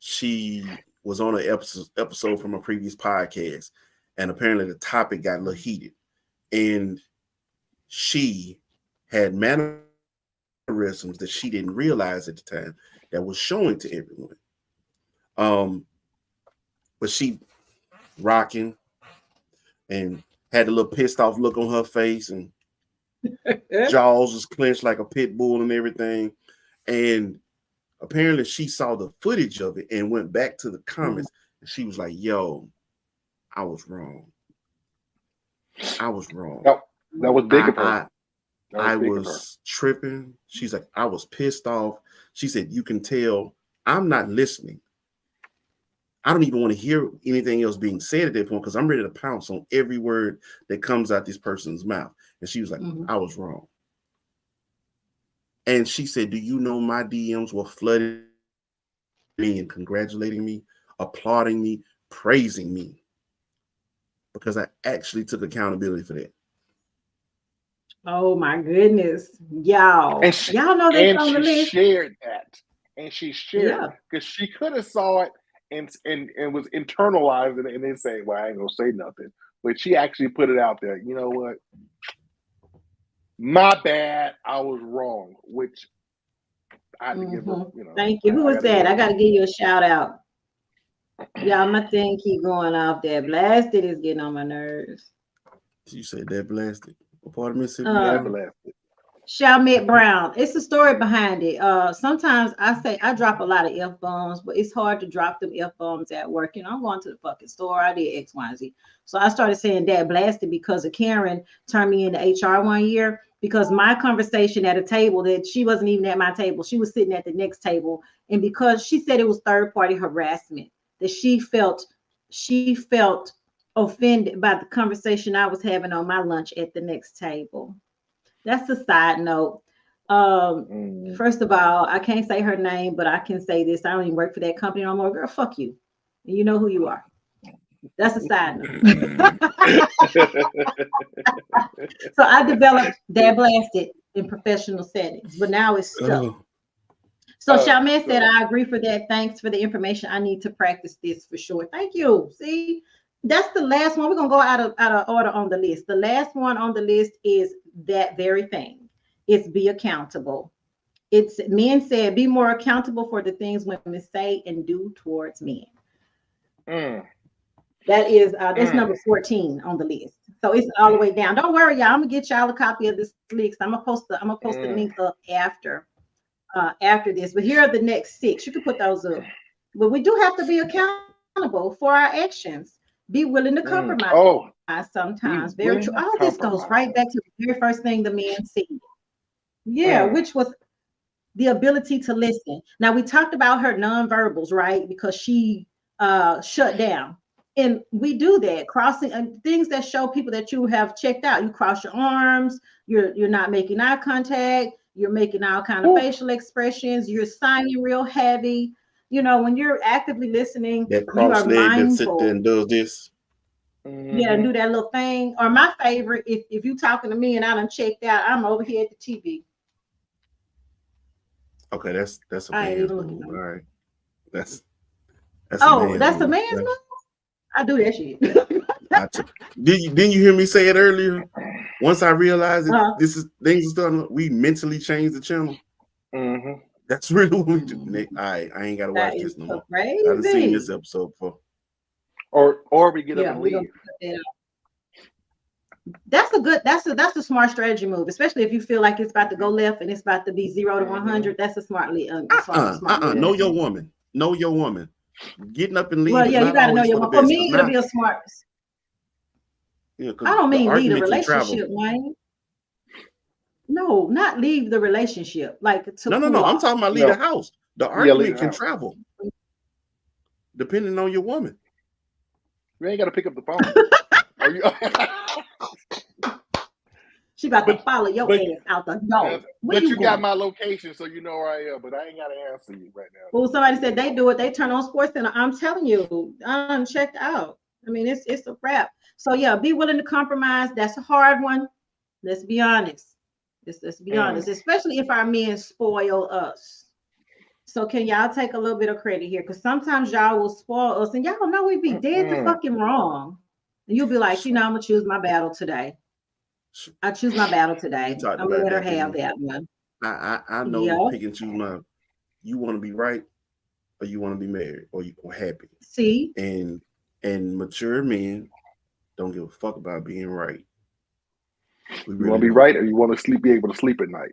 she was on an episode from a previous podcast, and apparently the topic got a little heated, and she had mannerisms that she didn't realize at the time that was showing to everyone. But she rocking and had a little pissed off look on her face and jaws was clenched like a pit bull and everything. And apparently she saw the footage of it and went back to the comments. And she was like, yo, I was wrong. That was big of her. I was tripping. She's like, I was pissed off. She said, you can tell I'm not listening. I don't even want to hear anything else being said at that point because I'm ready to pounce on every word that comes out this person's mouth. And she was like, I was wrong. And she said, do you know my DMs were flooding me and congratulating me, applauding me, praising me? Because I actually took accountability for that. Oh my goodness. Y'all. Y'all know that's on the list. Shared that. And she shared because she could have saw it and was internalizing it and then say, well, I ain't gonna say nothing. But she actually put it out there. You know what? My bad. I was wrong. Which I had to give her, Thank you. Who was that? I gotta give you a shout out. Y'all, my thing keep going off there. Blasted is getting on my nerves. You said that blasted. What part of Mississippi? Blasted. Chalmette Brown. It's a story behind it. Sometimes I drop a lot of F-bombs, but it's hard to drop them F-bombs at work. I'm going to the fucking store. I did X, Y, and Z. So I started saying that blasted because of Karen turned me into HR one year because my conversation at a table that she wasn't even at my table. She was sitting at the next table. And because she said it was third-party harassment, that she felt offended by the conversation I was having on my lunch at the next table. That's a side note. First of all, I can't say her name, but I can say this. I don't even work for that company no more. Girl, fuck you. And you know who you are. That's a side note. So I developed that blasted in professional settings, but now it's stuck. So Chalmette said, I agree for that. Thanks for the information. I need to practice this for sure. Thank you. See, that's the last one. We're going to go out of order on the list. The last one on the list is that very thing. It's be accountable. It's men said, be more accountable for the things women say and do towards men. That is, that's number 14 on the list. So it's all the way down. Don't worry, y'all. I'm going to get y'all a copy of this list. I'm going to post the link up after this. But here are the next 6. You can put those up. But we do have to be accountable for our actions. Be willing to compromise sometimes. Very true. All this goes right back to the very first thing the man said. Yeah, which was the ability to listen. Now we talked about her nonverbals, right? Because she shut down. And we do that, crossing and things that show people that you have checked out. You cross your arms, you're not making eye contact, you're making all kind of facial expressions, you're sighing real heavy. You know, when you're actively listening, that you are cross leg that sit mindful. there and does this. Yeah, and do that little thing. Or my favorite, if you talking to me and I done checked out, I'm over here at the TV. Okay, that's a I ain't man's even move. looking. All right, that's that's a man's move. I do that shit. Didn't you hear me say it earlier? Once I realized that this is things are starting, we mentally change the channel. That's really what we do. Nick, I ain't gotta watch this no more. I've seen this episode before. Or we get up and leave. That's a smart strategy move, especially if you feel like it's about to go left and it's about to be 0 to 100. That's a smart smart Know your woman. Know your woman. Getting up and leaving. Well, yeah, you gotta know your woman. For me, it'll be a smart. Yeah, I don't mean leave the relationship, Wayne. No, not leave the relationship. Like to no. I'm talking about leave the house. The argument can travel, depending on your woman. You ain't got to pick up the phone. Are you? She about to follow your ass out the door. But you got my location, so you know where I am. But I ain't got to answer you right now. Well, somebody said they do it. They turn on Sports Center. I'm telling you, I'm checked out. I mean, it's a wrap. So yeah, be willing to compromise. That's a hard one. Let's be honest. Let's be honest, especially if our men spoil us. So can y'all take a little bit of credit here? Because sometimes y'all will spoil us, and y'all know we be dead to fucking wrong. And you'll be like, I'm gonna choose my battle today. I choose my battle today. I'm gonna let her have that one. I know pick and choose my. You want to be right, or you want to be married, or happy. See, and mature men don't give a fuck about being right. You want to be right, or you want to be able to sleep at night.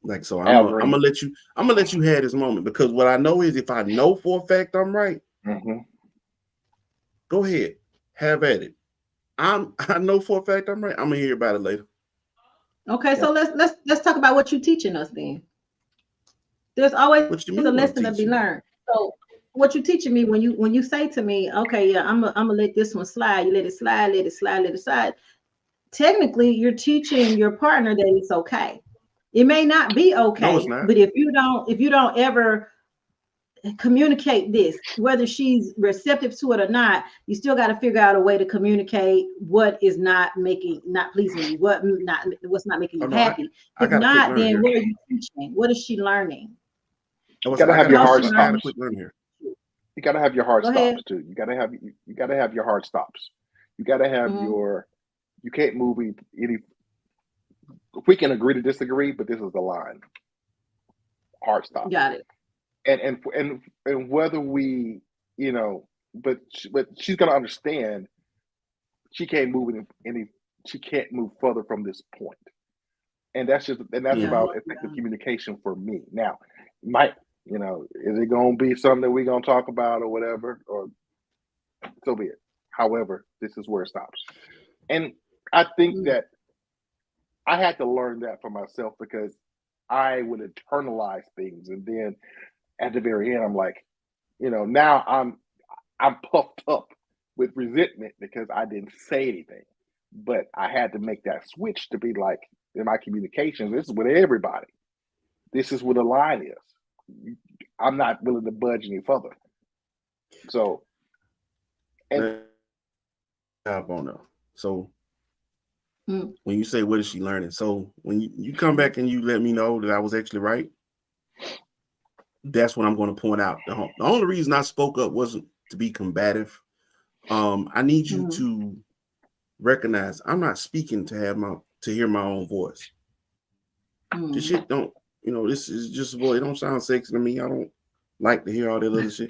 Like so, I'm gonna let you have this moment, because what I know is if I know for a fact I'm right, go ahead, have at it. I know for a fact I'm right. I'm gonna hear about it later. Okay, so let's talk about what you're teaching us then. There's always a lesson to be learned. So what you teaching me when you say to me, okay, yeah, I'm gonna let this one slide. You let it slide, let it slide, let it slide. Technically, you're teaching your partner that it's okay. It may not be okay, but if you don't ever communicate this, whether she's receptive to it or not, you still got to figure out a way to communicate what is not pleasing you, what's not making you happy. If not, then what are you teaching? What is she learning? You gotta have your hard stops. You gotta have your hard stops too. You gotta have your hard stops. You gotta have you can't move any. We can agree to disagree, but this is the line. Hard stop. Got it. And whether we, but she's gonna understand. She can't move she can't move further from this point, and that's about effective communication for me. Now, is it gonna be something that we're gonna talk about or whatever, or so be it. However, this is where it stops, and I think that I had to learn that for myself, because I would internalize things, and then at the very end, I'm like, now I'm puffed up with resentment because I didn't say anything. But I had to make that switch to be like, in my communications, this is with everybody. This is where the line is. I'm not willing to budge any further. So, when you say what is she learning, so when you come back and you let me know that I was actually right, that's what I'm going to point out. The only reason I spoke up wasn't to be combative. I need you to recognize I'm not speaking to hear my own voice. This shit don't, this is just a boy. It don't sound sexy to me. I don't like to hear all that other shit.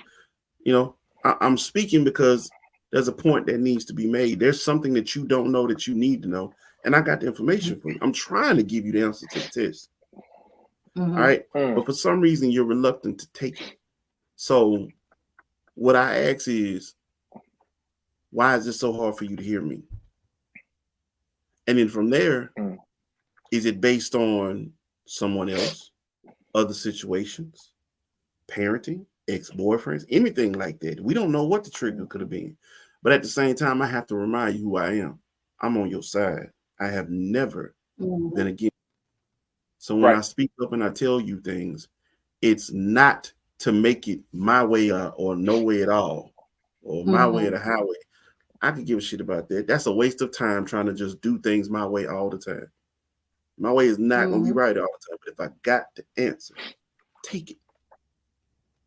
I'm speaking because there's a point that needs to be made. There's something that you don't know that you need to know. And I got the information for you. I'm trying to give you the answer to the test. All right. But for some reason, you're reluctant to take it. So what I ask is, why is it so hard for you to hear me? And then from there, is it based on someone else, other situations, parenting, ex-boyfriends, anything like that. We don't know what the trigger could have been. But at the same time, I have to remind you who I am. I'm on your side. I have never been against. So when I speak up and I tell you things, it's not to make it my way or no way at all, or my way or the highway. I could give a shit about that. That's a waste of time trying to just do things my way all the time. My way is not going to be right all the time. But if I got the answer, take it.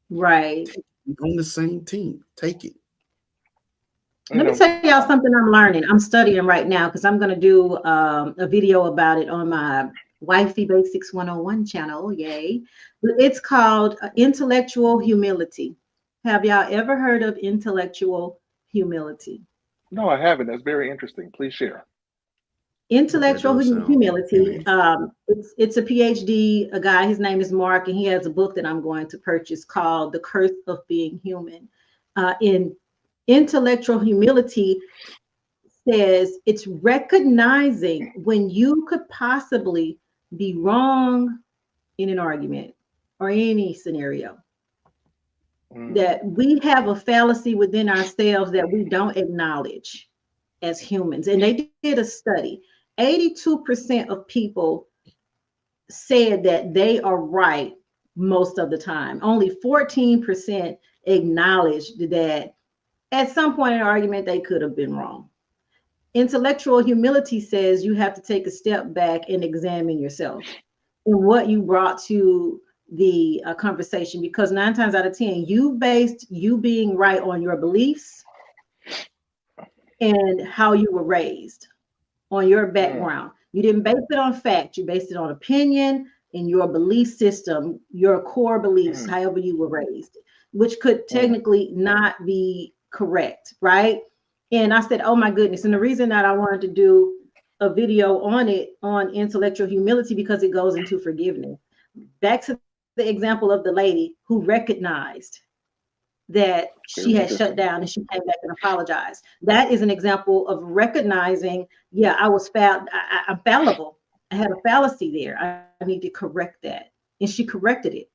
Right. Take it. On the same team. Take it. Let me tell y'all something I'm learning. I'm studying right now because I'm going to do a video about it on my Wifey Basics 101 channel. Yay. It's called Intellectual Humility. Have y'all ever heard of intellectual humility? No, I haven't. That's very interesting. Please share. Intellectual humility. It's a PhD, a guy, his name is Mark, and he has a book that I'm going to purchase called The Curse of Being Human. In intellectual humility says it's recognizing when you could possibly be wrong in an argument or any scenario. That we have a fallacy within ourselves that we don't acknowledge as humans. And they did a study. 82% of people said that they are right most of the time. Only 14% acknowledged that at some point in an argument, they could have been wrong. Intellectual humility says you have to take a step back and examine yourself and what you brought to the conversation, because 9 times out of 10, you based you being right on your beliefs and how you were raised, on your background. You didn't base it on fact. You based it on opinion and your belief system, your core beliefs, however you were raised, which could technically not be correct, right? And I said, oh my goodness. And the reason that I wanted to do a video on it, on intellectual humility, because it goes into forgiveness. Back to the example of the lady who recognized that she had shut down and she came back and apologized. That is an example of recognizing, yeah, I'm fallible. I had a fallacy there. I need to correct that. And she corrected it.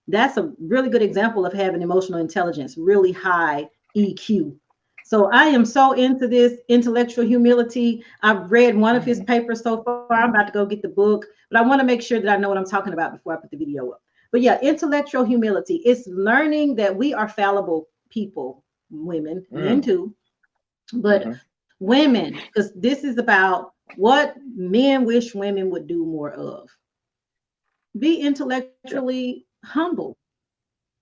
That's a really good example of having emotional intelligence, really high EQ. So I am so into this intellectual humility. I've read one of his papers so far. I'm about to go get the book, but I want to make sure that I know what I'm talking about before I put the video up. But yeah, intellectual humility is learning that we are fallible people, women, men too, but women, because this is about what men wish women would do more of. Be intellectually humble.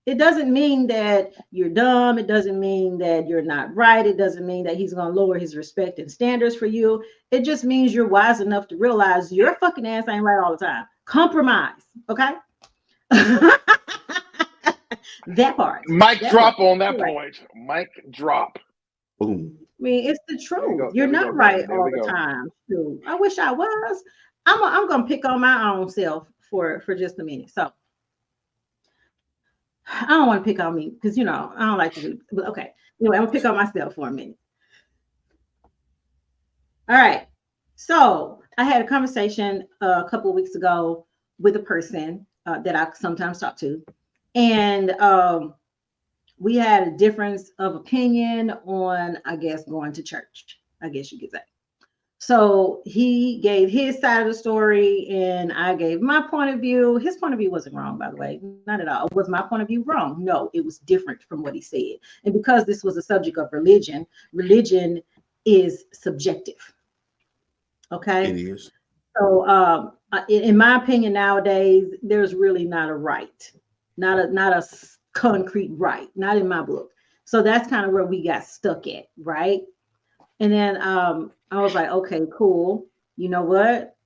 It doesn't mean that you're dumb. It doesn't mean that you're not right. It doesn't mean that he's going to lower his respect and standards for you. It just means you're wise enough to realize your fucking ass ain't right all the time. Compromise, okay? That part. Mic drop on that point. Mic drop. Boom. I mean, it's the truth. You're not right all the time. Too. I wish I was. I'm gonna pick on my own self for just a minute. So I don't want to pick on me because I don't like to do. But okay, anyway, I'm gonna pick on myself for a minute. All right. So I had a conversation a couple of weeks ago with a person that I sometimes talk to, and we had a difference of opinion on, I guess, going to church. I guess you could say. So he gave his side of the story and I gave my point of view. His point of view wasn't wrong, by the way, not at all. Was my point of view wrong? No, it was different from what he said. And because this was a subject of religion, religion is subjective. Okay. It is. So in my opinion, nowadays, there's really not a right, not a concrete right, not in my book. So that's kind of where we got stuck at, right? And then I was like, okay, cool. You know what?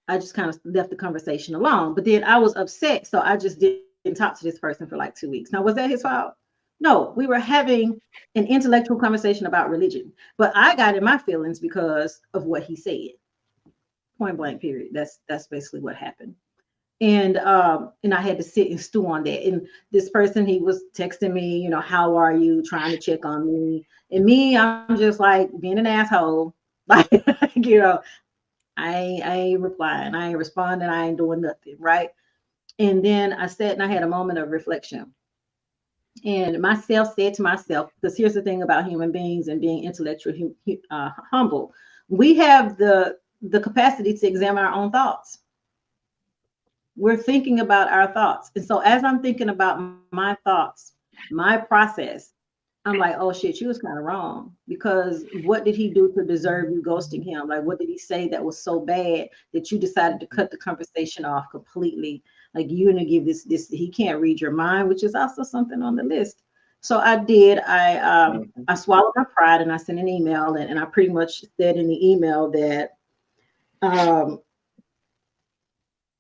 I just kind of left the conversation alone. But then I was upset. So I just didn't talk to this person for like 2 weeks. Now, was that his fault? No, we were having an intellectual conversation about religion. But I got in my feelings because of what he said. Point blank, period. That's basically what happened. And I had to sit and stew on that. And this person, he was texting me, how are you? Trying to check on me. And me, I'm just like being an asshole. Like, I ain't replying, I ain't responding, I ain't doing nothing, right? And then I sat and I had a moment of reflection. And myself said to myself, because here's the thing about human beings and being intellectually humble, we have the capacity to examine our own thoughts. We're thinking about our thoughts. And so as I'm thinking about my thoughts, my process, I'm like, oh shit, you was kind of wrong, because what did he do to deserve you ghosting him? Like, what did he say that was so bad that you decided to cut the conversation off completely? Like, you're gonna give this, he can't read your mind, which is also something on the list. So I did. I swallowed my pride and I sent an email, and I pretty much said in the email that I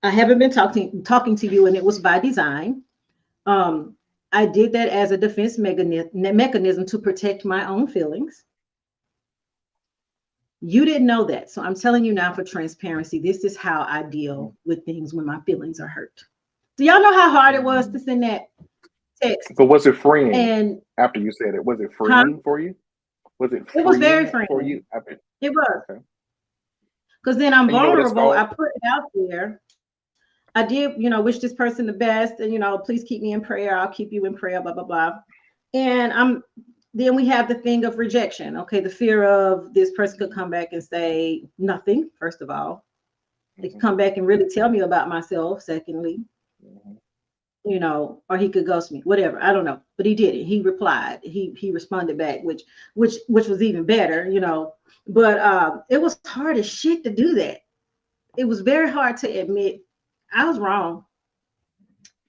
haven't been talking to you, and it was by design. I did that as a defense mechanism to protect my own feelings. You didn't know that. So I'm telling you now for transparency, this is how I deal with things when my feelings are hurt. Do y'all know how hard it was to send that text? But was it freeing? And after you said it, was it freeing for you? Was it freeing? It was very freeing for you? It was. Because then I'm vulnerable. I put it out there. I did, wish this person the best, and please keep me in prayer. I'll keep you in prayer, blah, blah, blah. And then we have the thing of rejection. Okay, the fear of this person could come back and say nothing, first of all. They could come back and really tell me about myself, secondly. Or he could ghost me, whatever. I don't know. But he did it. He replied. He responded back, which was even better, But it was hard as shit to do that. It was very hard to admit I was wrong.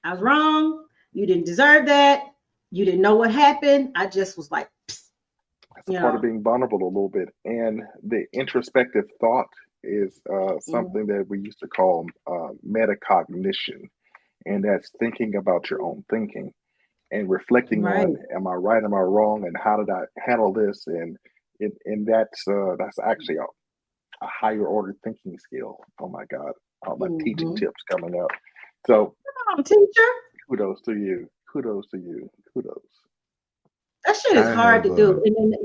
I was wrong. You didn't deserve that. You didn't know what happened. I just was like, psst, that's part of being vulnerable a little bit. And the introspective thought is something that we used to call metacognition. And that's thinking about your own thinking and reflecting on, am I right? Am I wrong? And how did I handle this? And that's actually a higher order thinking skill. Oh my God. All my teaching tips coming up. So, come on, teacher. Kudos to you. Kudos to you. Kudos. That shit is hard to do. And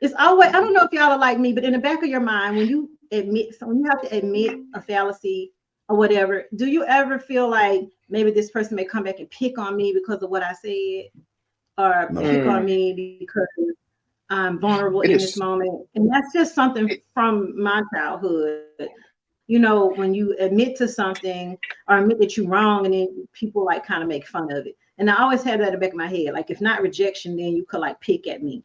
it's always, I don't know if y'all are like me, but in the back of your mind, when you have to admit a fallacy or whatever, do you ever feel like maybe this person may come back and pick on me because of what I said, or pick on me because I'm vulnerable in this moment? And that's just something from my childhood. When you admit to something or admit that you're wrong, and then people like kind of make fun of it. And I always had that in the back of my head. Like, if not rejection, then you could like pick at me.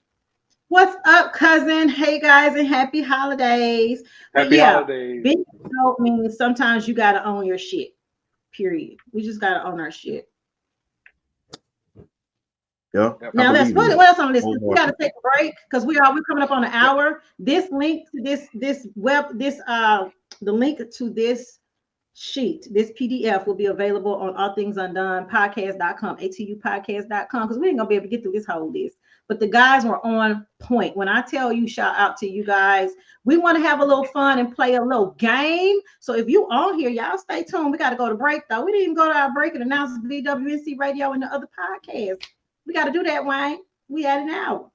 What's up, cousin? Hey guys, and happy holidays. Happy holidays. Big note means sometimes you gotta own your shit. Period. We just gotta own our shit. Yeah. Now what else on this? We gotta take a break because we're coming up on an hour. This link to the link to this sheet, this PDF will be available on allthingsundonepodcast.com, atupodcast.com, because we ain't gonna be able to get through this whole list. But the guys were on point. When I tell you, shout out to you guys. We want to have a little fun and play a little game. So if you on here, y'all stay tuned. We got to go to break though. We didn't even go to our break and announce BWNC Radio and the other podcasts. We got to do that, Wayne. We had an hour.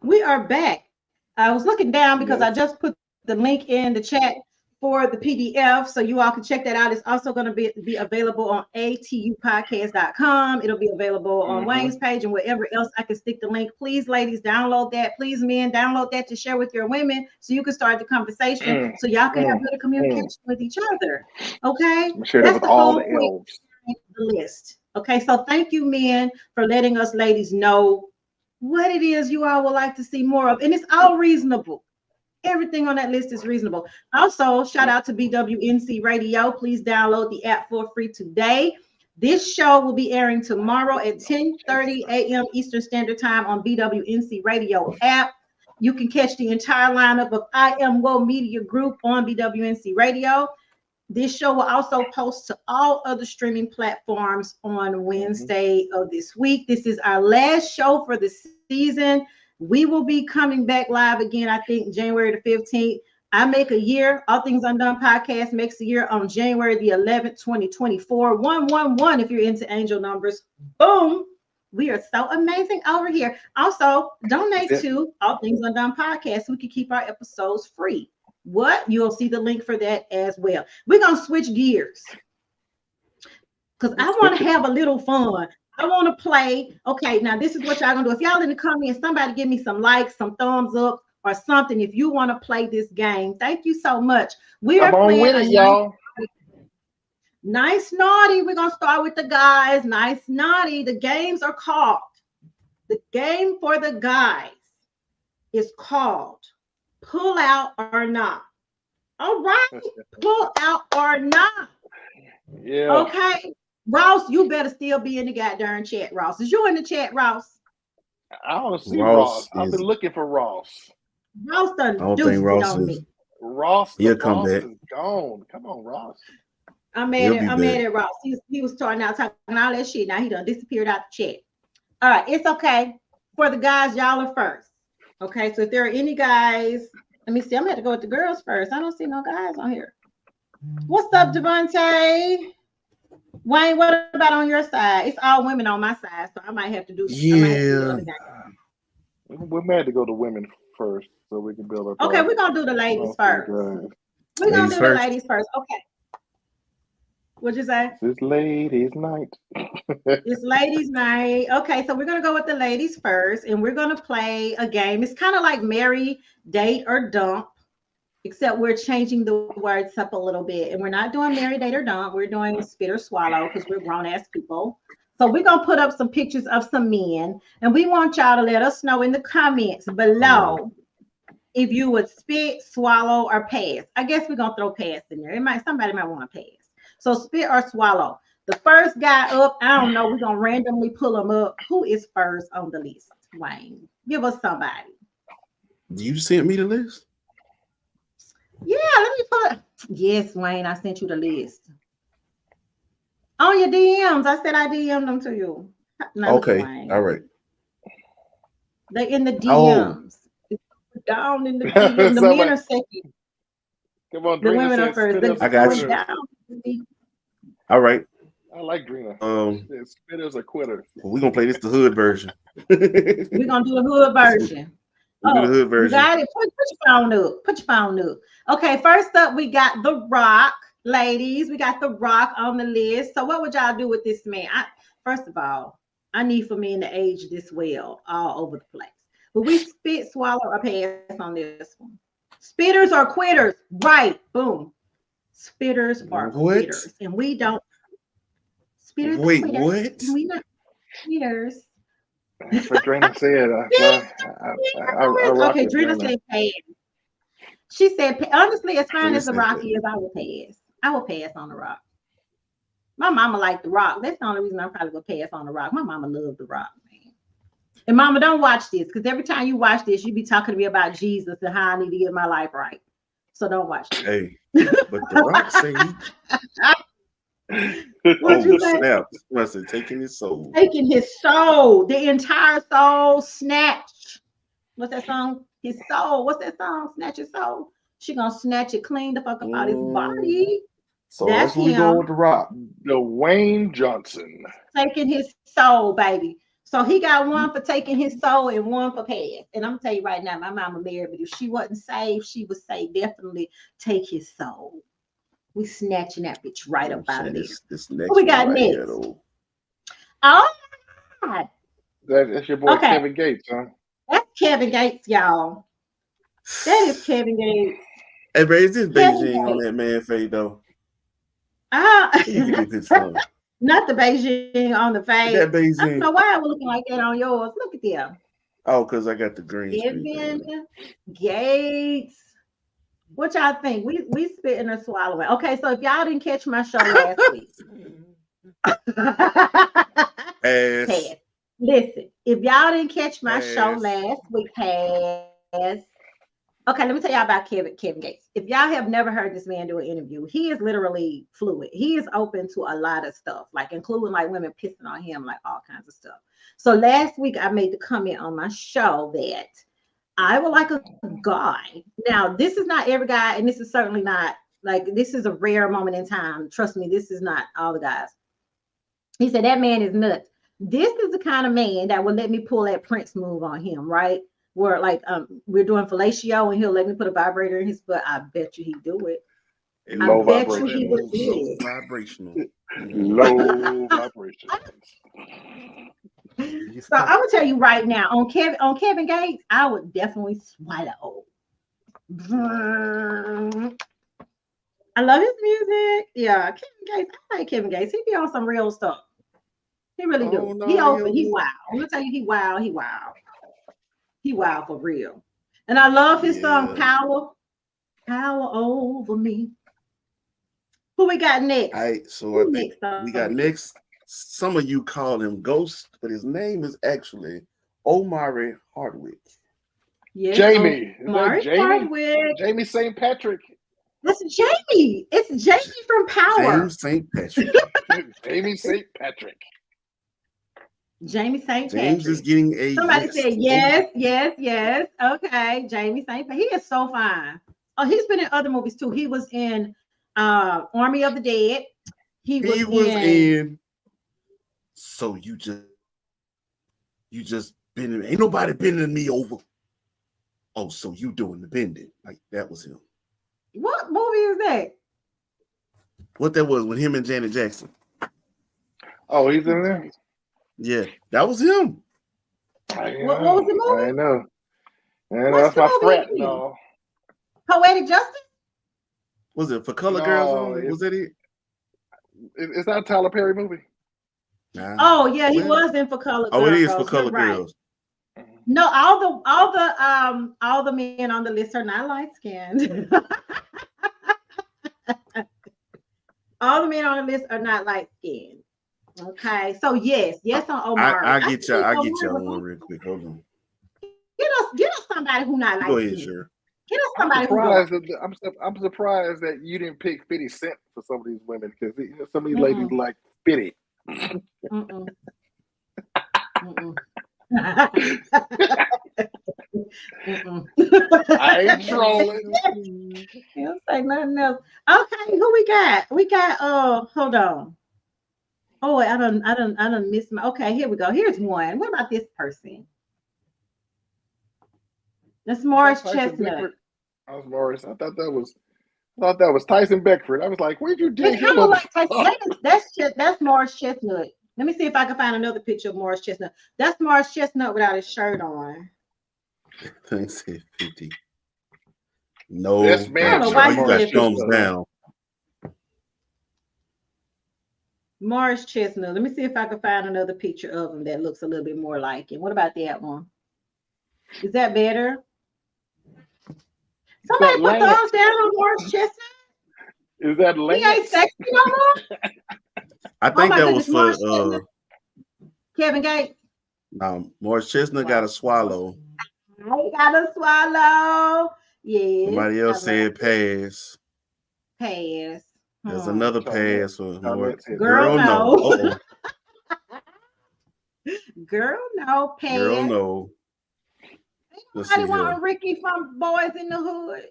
We are back. I was looking down because I just put the link in the chat for the PDF, so you all can check that out. It's also going to be available on atupodcast.com. It'll be available on Wayne's page and wherever else I can stick the link. Please, ladies, download that. Please, men, download that to share with your women so you can start the conversation so y'all can have better communication with each other. Okay? Share that with all the elves. List. Okay, so thank you, men, for letting us ladies know what it is you all would like to see more of. And it's all reasonable. Everything on that list is reasonable. Also, shout out to BWNC Radio. Please download the app for free today. This show will be airing tomorrow at 10:30 a.m. Eastern Standard Time on BWNC Radio app. You can catch the entire lineup of I Am Woe Media Group on BWNC Radio. This show will also post to all other streaming platforms on Wednesday of this week. This is our last show for the season. We will be coming back live again, I think, January the 15th. I make a year. All Things Undone podcast makes a year on January the 11th, 2024. 111 if you're into angel numbers. Boom. We are so amazing over here. Also, donate to All Things Undone podcast so we can keep our episodes free. What? You'll see the link for that as well. We're going to switch gears because I want to have a little fun. I want to play. Okay, now this is what y'all gonna do. If y'all in the comments, somebody give me some likes, some thumbs up, or something. If you want to play this game, thank you so much. We are playing y'all. Nice Naughty. We're gonna start with the guys. Nice Naughty. The games are called. The game for the guys is called Pull Out or Not. All right, pull out or not. Yeah. Okay. Ross, you better still be in the goddamn chat, Ross. Is you in the chat, Ross? I don't see Ross. I've been looking for Ross. Ross done I don't think Ross on is. Me. Ross, he'll come back. Is gone. Come on, Ross. I'm mad at Ross. He was starting out talking all that shit. Now he done disappeared out the chat. All right, it's okay. For the guys, y'all are first. Okay, so if there are any guys, let me see. I'm gonna have to go with the girls first. I don't see no guys on here. What's up, Devontae? Wayne, what about on your side? It's all women on my side, so I might have to do. Yeah. We're mad to go to women first, so we can build up. Okay, we're gonna do the ladies first. We're gonna do the ladies first. Okay. What'd you say? It's ladies' night. It's ladies' night. Okay, so we're gonna go with the ladies first, and we're gonna play a game. It's kind of like marry, date, or dump. Except we're changing the words up a little bit. And we're not doing marry, date, or dump. We're doing spit or swallow because we're grown-ass people. So we're going to put up some pictures of some men. And we want y'all to let us know in the comments below if you would spit, swallow, or pass. I guess we're going to throw pass in there. Somebody might want to pass. So spit or swallow. The first guy up, I don't know. We're going to randomly pull them up. Who is first on the list? Wayne, give us somebody. You sent me the list? Yeah, let me put. Yes, Wayne, I sent you the list on your DMs. I said I DM'd them to you. Okay, all right. They in the DMs. Down in the DMs. The men are second. Come on, the women are first. I got you. All right. I like Drina. Spitters are quitters. We're gonna play this the hood version. We're gonna do the hood version. The hood version. You got it. Put your phone up. Put your phone up. Okay, first up, we got The Rock. Ladies, we got The Rock on the list. So what would y'all do with this man? First of all, I need for men to age this well all over the place. But we spit, swallow, or pass on this one. Spitters or quitters? Right. Boom. Spitters or quitters. And we don't. Spitters Wait, quitters. what? We not quitters. That's what Drina said. Okay, Drina said pass. She said, honestly, as fine as The Rock is, I would pass. I would pass on The Rock. My mama liked The Rock. That's the only reason I probably would pass on The Rock. My mama loved The Rock, man. And mama, don't watch this, because every time you watch this, you be talking to me about Jesus and how I need to get my life right. So don't watch this. Hey, but The Rock said What'd you say? Snap. I said, taking his soul. Taking his soul. The entire soul snatched. What's that song? His soul. What's that song? Snatch his soul. She gonna snatch it clean the fuck up out his body. So that's what we go with The Rock. Dwayne Johnson. Taking his soul, baby. So he got one for taking his soul and one for pass. And I'm gonna tell you right now, my mama married, but if she wasn't saved, she would say definitely take his soul. We snatching that bitch right up out of there. This next What we got right next? here, though. Oh my God. That's your boy Kevin Gates, huh? That's Kevin Gates, y'all. That is Kevin Gates. Hey, bro, is this Beijing on that man face though? Not the Beijing on the face. That Beijing. I don't know why I was looking like that on yours. Look at them. Oh, because I got the green Kevin Gates. What y'all think? We spitting or swallowing. Okay, so if y'all didn't catch my show last week. Pass. Listen, if y'all didn't catch my show last week, pass. Okay, let me tell y'all about Kevin Gates. If y'all have never heard this man do an interview, he is literally fluid. He is open to a lot of stuff, like including like women pissing on him, like all kinds of stuff. So last week I made the comment on my show that I would like a guy. Now, this is not every guy, and this is certainly not like this is a rare moment in time. Trust me, this is not all the guys. He said that man is nuts. This is the kind of man that will let me pull that Prince move on him, right? Where like we're doing fellatio and he'll let me put a vibrator in his butt. I bet you he'd do it. I bet you he would do it. Vibrational. Low vibration. So I'm gonna tell you right now, on Kevin Gates, I would definitely swallow. I love his music. Yeah, Kevin Gates. I like Kevin Gates. He be on some real stuff. He really do. No, he open. He wild. I'm gonna tell you, he wild. He wild. He wild for real. And I love his song Power Over Me. Who we got next? All right, so I think we got next. Some of you call him Ghost, but his name is actually Omari Hardwick. Yes, Jamie. Hardwick. Jamie St. Patrick. That's Jamie. It's Jamie from Power. James St. Patrick. Jamie St. Patrick. Jamie St. Patrick. James is getting a somebody said yes. Okay, Jamie St. Patrick. He is so fine. Oh, he's been in other movies too. He was in Army of the Dead. He was in. So you just been ain't nobody bending me over. Oh, so you doing the bending? Like that was him. What movie is that? What that was with him and Janet Jackson. Oh, he's in there. Yeah, that was him. What was the movie? I know. And that's my frat. No. Poetic Justice? Was it For Color Girls Only? Was that it? It's not a Tyler Perry movie. Nah. Oh yeah, he was in For Color Girls. Oh, it is For Color Girls. No, all the men on the list are not light skinned. All the men on the list are not light skinned. Okay, so yes on Omar. I get y'all one real quick. Hold on. Get us somebody who not light skinned. Go ahead, sure. Get us somebody I'm surprised that you didn't pick 50 Cent for some of these women because some of these ladies like 50. Mm-mm. I ain't trolling. You don't say nothing else. Okay, who we got? We got hold on. Oh, I don't miss my. Okay, here we go. Here's one. What about this person? That's Morris Chestnut. I was Morris. I thought that was Tyson Beckford. I was like, where'd you dig him up? Like Tyson. That's Morris Chestnut. Let me see if I can find another picture of Morris Chestnut. That's Morris Chestnut without his shirt on. Thanks, 50. No, this man you got thumbs down. Morris Chestnut. Let me see if I can find another picture of him that looks a little bit more like him. What about that one? Is that better? Somebody put thumbs down on Morris Chestnut. Is that Lance? He ain't sexy no more. I think that was for Kevin Gates. No, Morris Chestnut got a swallow. I got a swallow. Yeah. Somebody else said pass. Pass. There's another pass for Morris. Girl, no. Girl, no. Pass. Girl, no. Nobody want Ricky from Boys in the Hood.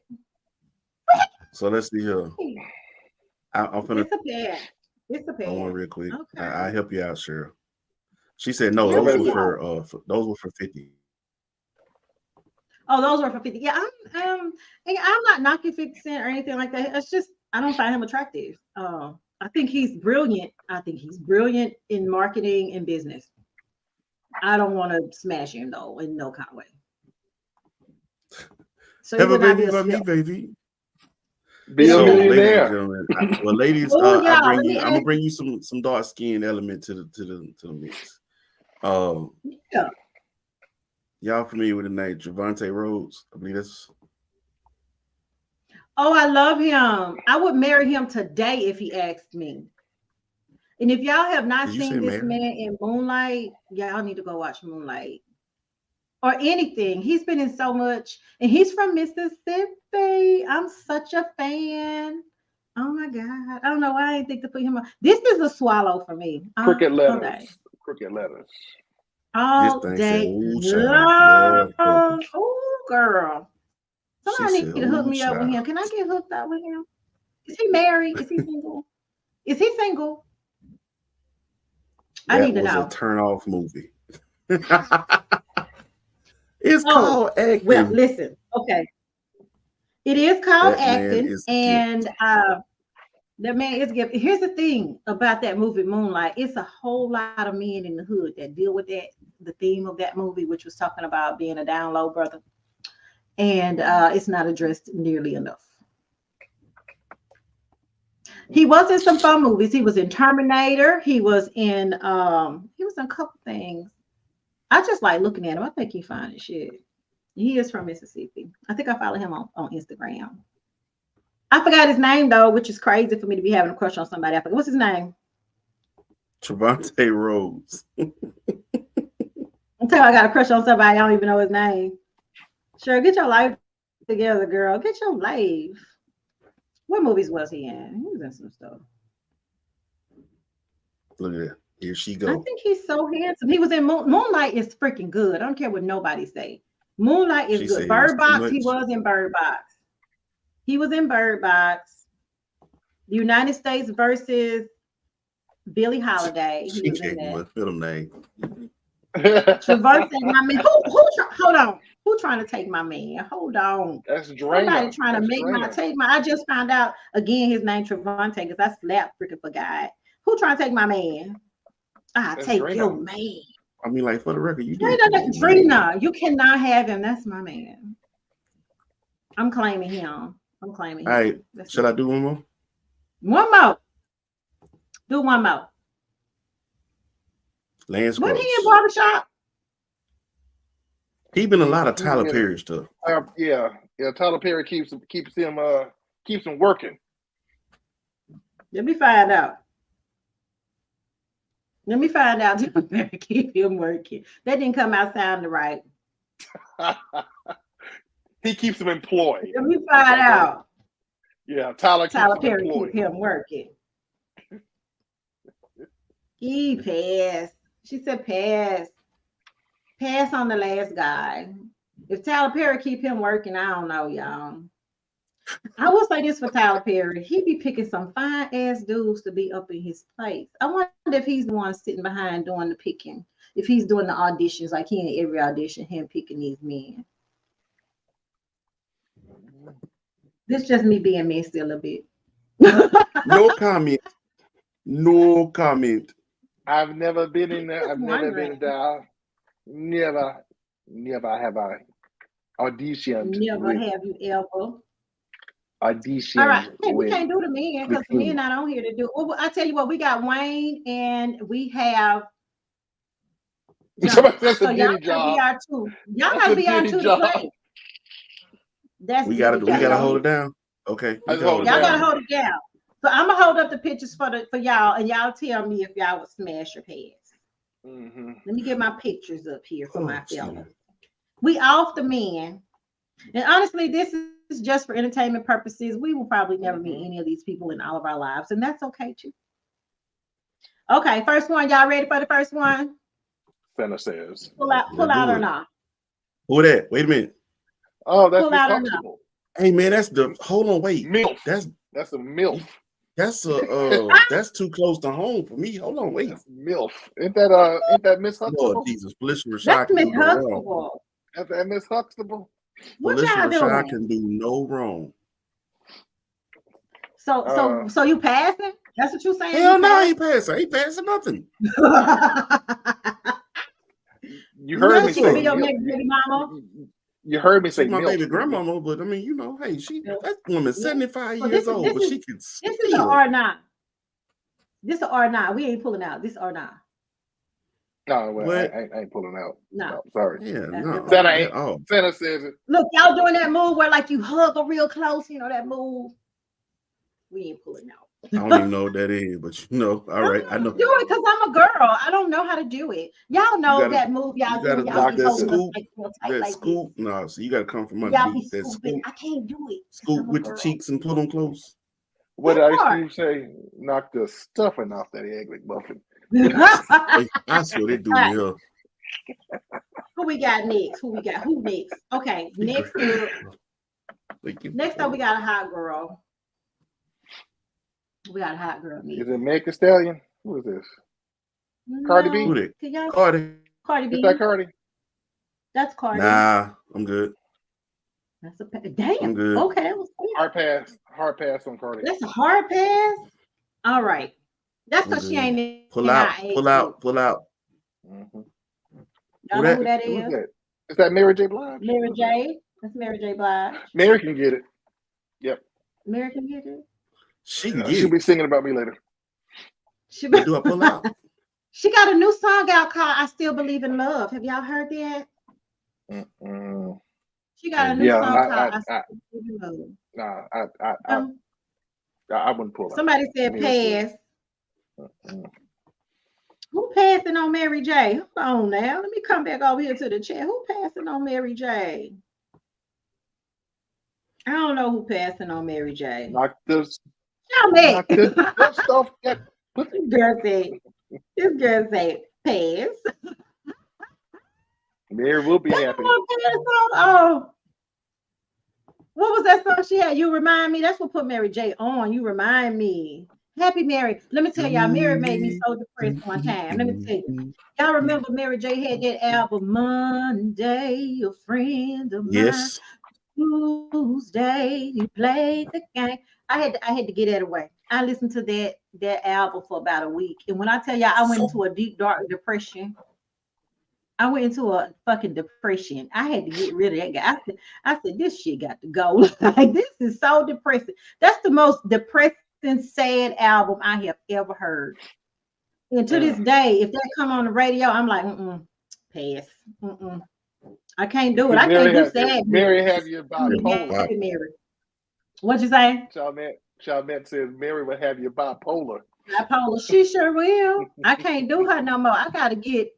So let's see here. I'm finna. It's a pass. Hold on real quick. Okay. I help you out, Cheryl. She said no. Those were for 50. Oh, those were for 50. Yeah, I'm not knocking 50 Cent or anything like that. It's just I don't find him attractive. I think he's brilliant. I think he's brilliant in marketing and business. I don't want to smash him though in no kind of way. So have a baby by me, baby. Be a millionaire. Well, ladies, I'm gonna bring you some dark skin element to the mix. Yeah. Y'all familiar with the name Javante Rhodes? I believe that's. Oh, I love him. I would marry him today if he asked me. And if y'all have not seen this man in Moonlight, y'all need to go watch Moonlight. Or anything. He's been in so much. And he's from Mississippi. I'm such a fan. Oh my God. I don't know why I didn't think to put him on. This is a swallow for me. Cricket letters. Cricket letters. All day long. Oh, girl. Somebody need to hook me up with him. Can I get hooked up with him? Is he married? Is he single? Is he single? I need to know. That was a turn off movie. It's called acting. Well, listen. Okay. It is called acting. And that man is gifted. Here's the thing about that movie, Moonlight. It's a whole lot of men in the hood that deal with that, the theme of that movie, which was talking about being a down low brother. And it's not addressed nearly enough. He was in some fun movies. He was in Terminator. He was in a couple things. I just like looking at him. I think he's fine as shit. He is from Mississippi. I think I follow him on Instagram. I forgot his name though, which is crazy for me to be having a crush on somebody. I forgot. What's his name? Javante Rhodes. Until I got a crush on somebody, I don't even know his name. Sure, get your life together, girl. Get your life. What movies was he in? He was in some stuff. Look at that. Here she goes. I think he's so handsome. He was in Moonlight is freaking good. I don't care what nobody say. Moonlight is good. Bird Box, he was in Bird Box. He was in Bird Box. The United States versus Billie Holiday. He was in that. Middle name. Traverse my man. Hold on. Who trying to take my man? Hold on. That's Drano. Somebody trying to take my. I just found out again his name Travante because I slapped freaking forgot. Who trying to take my man? Take Drano. Your man. I mean, like for the record, you Drina, you cannot have him. That's my man. I'm claiming him. All right. Should I do one more? One more. Do one more. Lance When he in barbershop? He been a lot of Tyler Perry stuff. Yeah. Tyler Perry keeps him working. Let me find out. Tyler Perry keep him working. That didn't come out sounding right. He keeps him employed. Let me find out. Yeah, Tyler Perry keep him working. He passed. She said pass. Pass on the last guy. If Tyler Perry keep him working, I don't know, y'all. I will say this for Tyler Perry. He be picking some fine ass dudes to be up in his place. I wonder if he's the one sitting behind doing the picking. If he's doing the auditions, like he in every audition, him picking these men. This just me being messy a little bit. No comment. No comment. I've never been in there. I've never been down. Never have I auditioned. Never have you ever auditioned. All right, we can't do the men because the men not on here to do. Well, I tell you what, we got Wayne and we have. That's so a y'all job. Be our two. Y'all gotta be our two to play. We gotta hold it down. Okay. Y'all gotta hold it down. So I'm gonna hold up the pictures for y'all, and y'all tell me if y'all would smash your pants. Mm-hmm. Let me get my pictures up here for my fellas. We off the men, and honestly, this is just for entertainment purposes. We will probably never meet any of these people in all of our lives, and that's okay too. Okay, first one. Y'all ready for the first one? Fenna says. Pull out or not? Who that? Wait a minute. Oh, that's responsible. Hey man, that's the hold on, wait. MILF. That's a MILF. That's too close to home for me. Hold on, wait. That's MILF. Ain't that Miss Huxtable? Lord Jesus, Felicia Rashad That's can Miss do no wrong. Huxtable. Ain't that Miss Huxtable? What Felicia y'all Rashad doing? can do no wrong. So you passing? That's what you saying? Hell no, I ain't passing. I ain't passing nothing. You heard me She could be say your MILF. next baby mama. You heard me say She's my MILF. baby grandmama, but I mean, you know, hey, that woman's 75 So years old, but she can This is an steal. R9. This is an R9. We ain't pulling out. This is R9. No, well, What? I ain't pulling out. No. Sorry. Yeah, no. Santa says it. Look, y'all doing that move where like you hug her real close, you know that move. We ain't pulling out. I don't even know what that is, but you know, all right, I know. Do it because I'm a girl. I don't know how to do it. Y'all know that move. Y'all do. Y'all be holding us like real tight like scoop. No, so you got to come from y'all underneath be that scooping. scoop. I can't do it. Scoop with the cheeks and pull them close. What I used to say, knock the stuffing off that egg McMuffin. I swear they do me up. Who we got next? Who next? Okay, next up we got a hot girl. We got a hot girl. Is it Meg Thee Stallion? Who is this? Cardi B? Who that? Cardi B. Is that Cardi? That's Cardi. Nah, I'm good. That's a damn. I'm good. Okay, that was good. Hard pass on Cardi. That's a hard pass. All right. That's because she ain't pull out. Mm-hmm. Y'all know who that is? Who's that? Is that Mary J. Blige? Mary J. That's Mary J. Blige. Mary can get it. Yep. Mary can get it. She'll be singing about me later. Do I pull out? She got a new song out called "I Still Believe in Love." Have y'all heard that? Mm-mm. She got a new song called "I Still Believe in Love." I wouldn't pull out. Somebody said pass. Who passing on Mary J? Hold on now. Let me come back over here to the chat. Who passing on Mary J? I don't know who passing on Mary J. Knock this. Knock this stuff. This girl say pass. Mary will be happy. Oh, what was that song she had? You remind me. That's what put Mary J on. You remind me. Happy Mary. Let me tell y'all, Mary made me so depressed one time. Let me tell you. Y'all remember Mary J had that album Monday, a friend of mine. Yes. Tuesday, you played the game. I had to get that away. I listened to that album for about a week. And when I tell y'all, I went into a deep, dark depression. I went into a fucking depression. I had to get rid of that guy. I said, this shit got to go. Like, this is so depressing. That's the most depressing, sad album I have ever heard. And to this day, if that come on the radio, I'm like, pass. I can't do it. I can't do sad. Mary have you bipolar. Mary. What'd you say? Charnette says Mary will have you bipolar. Bipolar. She sure will. I can't do her no more. I gotta get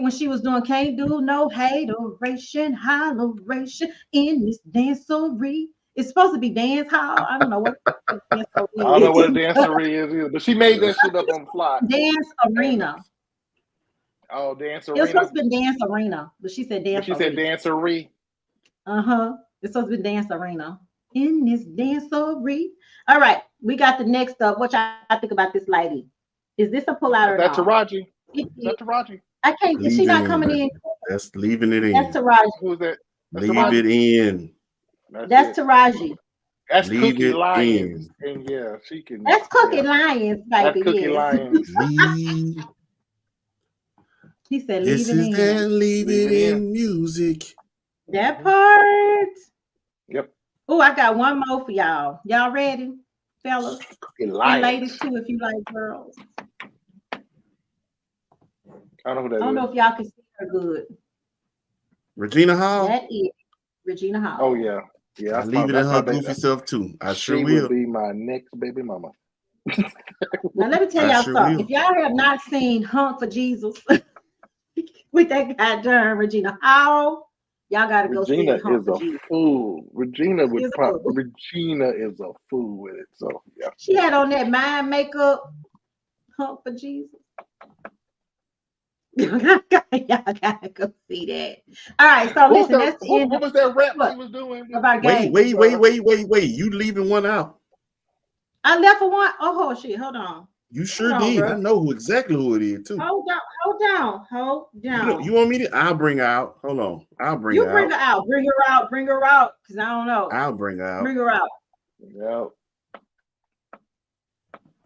when she was doing can't do no hateration, holleration in this dancery. It's supposed to be dance hall. I don't know what dancery is. I don't know what a dancery is either, but she made that shit up on the fly. Dance arena. Oh, dance arena. It was supposed to be dance arena, but she said dance. But she said dancery. It's supposed to be dance arena. In this dancery. All right, we got the next up. What y'all think about this lady? Is this a pullout or not? That's Taraji. That's Taraji. I can't. Is she not coming in? That's leaving it in. That's Taraji. Who's that? Leave it in. That's Taraji. That's Cookie Lions. And yeah, she can. That's Cookie Lions, baby. That's Cookie Lions. He said, "This is that leave it in music." That part. Yep. Oh, I got one more for y'all. Y'all ready, fellas? Cookie Lions. And ladies too, if you like girls. I don't know who that is. I don't know if y'all can see her good. Regina Hall. That is Regina Hall. Oh yeah. Yeah, I leave it in her goofy self too. I sure will. She will be my next baby mama. Now let me tell y'all something. If y'all have not seen Hunt for Jesus with that goddamn Regina Hall, y'all gotta go see it. Regina is a fool. Regina is a fool with it. So yeah. She had on that mind makeup. Hunt for Jesus. Y'all gotta go see that. All right, so listen. What was that rap she was doing? About wait. You leaving one out? I left for one. Oh shit! Hold on. You sure did. Bro. I know exactly who it is too. Hold down. You want me to? I'll bring her out. Hold on. I'll bring her out. Bring her out. Bring her out. Cause I don't know. I'll bring her out. Bring her out. Yep.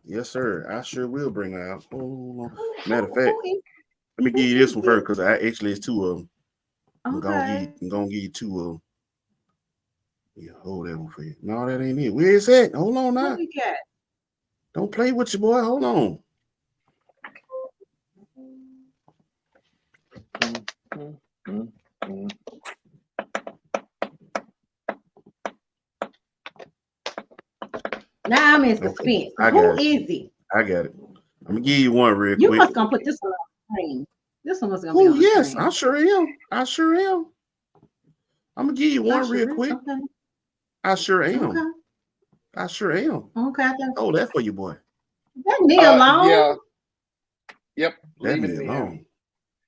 Yes, sir. I sure will bring her out. Oh, matter of fact, let me give you this one first because it's two of them. I'm gonna give you two of them. Yeah, hold that one for you. No, that ain't it. Where is that? Hold on now. Don't play with your boy. Hold on. Now I'm in suspense. Who is he? I got it. I'm gonna give you one real quick. You must gonna put this one on the screen. This one was gonna be on the yes, screen. I sure am. I'm gonna give you one real quick. Okay. I sure am. Okay. I sure am. Okay. Oh, that for you, boy. That Nia Long. Yeah. Yep. That Nia Long.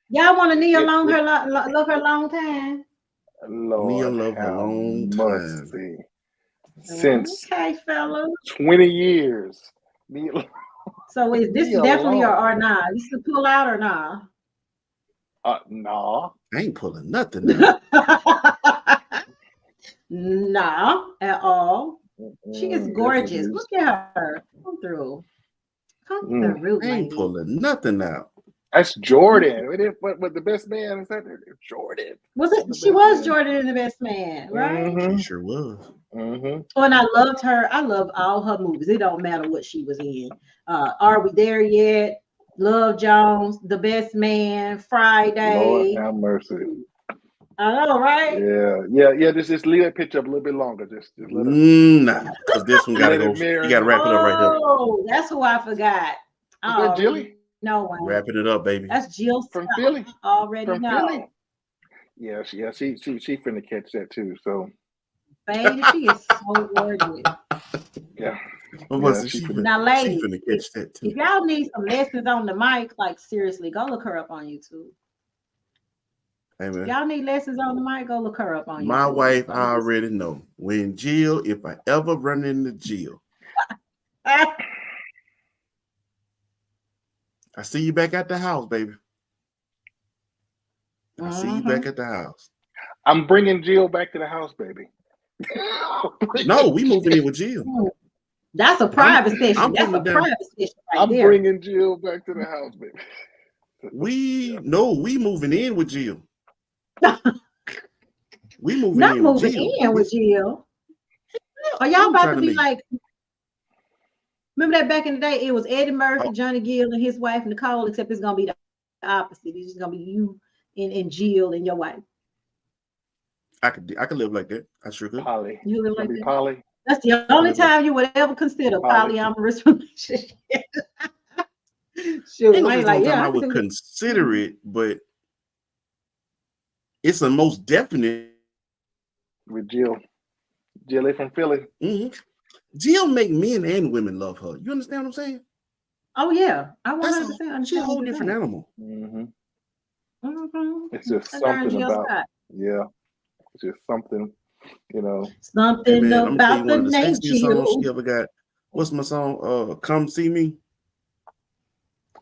Y'all want to Nia Long love her long time? Lord, Nia love her long time. Since fellas. 20 years. So is this definitely or not? This is pull out or not? Nah. I ain't pulling nothing out. Nah, at all. She is gorgeous. Look at her. Come through. I ain't pulling nothing out. That's Jordan. What the best man is that? Jordan. Was it? She was Jordan in The Best Man, right? Mm-hmm. She sure was. Mm-hmm. Oh, and I loved her. I love all her movies. It don't matter what she was in. Are We There Yet? Love Jones, The Best Man, Friday. Lord have mercy. I know, right? Yeah. Just leave that picture up a little bit longer. Just let it. Nah, because this one gotta go. You gotta wrap it up right there. Oh, that's who I forgot. Is that Jilly? No one. Wrapping it up, baby. That's Jill from Philly. Already know. Philly. Yeah, she finna catch that too. So, baby, she is so gorgeous. Yeah. Now, ladies, she finna catch that too. If y'all need some lessons on the mic, like seriously, go look her up on YouTube. Hey, man. Y'all need lessons on the mic, go look her up on YouTube. My wife, I already know. When Jill, if I ever run into Jill, I see you back at the house, baby. I see you back at the house. I'm bringing Jill back to the house, baby. No, we moving in with Jill. That's a private session. That's a private session right there. I'm bringing Jill back to the house, baby. We moving in with Jill. We moving Not in moving in with Jill. Are y'all about to be like? Remember that back in the day, it was Eddie Murphy, Johnny Gill, and his wife Nicole. Except it's gonna be the opposite. It's just gonna be you and Jill and your wife. I could live like that. I sure could. Polly. You live like that? Polly. That's the only time you would ever consider polyamorous relationship. Sure, I would consider it, but it's the most definite with Jill. Jill from Philly. Mm-hmm. Jill make men and women love her. You understand what I'm saying? Oh yeah, I 100% understand. She's a whole different animal. Mm-hmm. Mm-hmm. It's just something about it's just something, Something about the nature. She ever got. What's my song? Come See Me.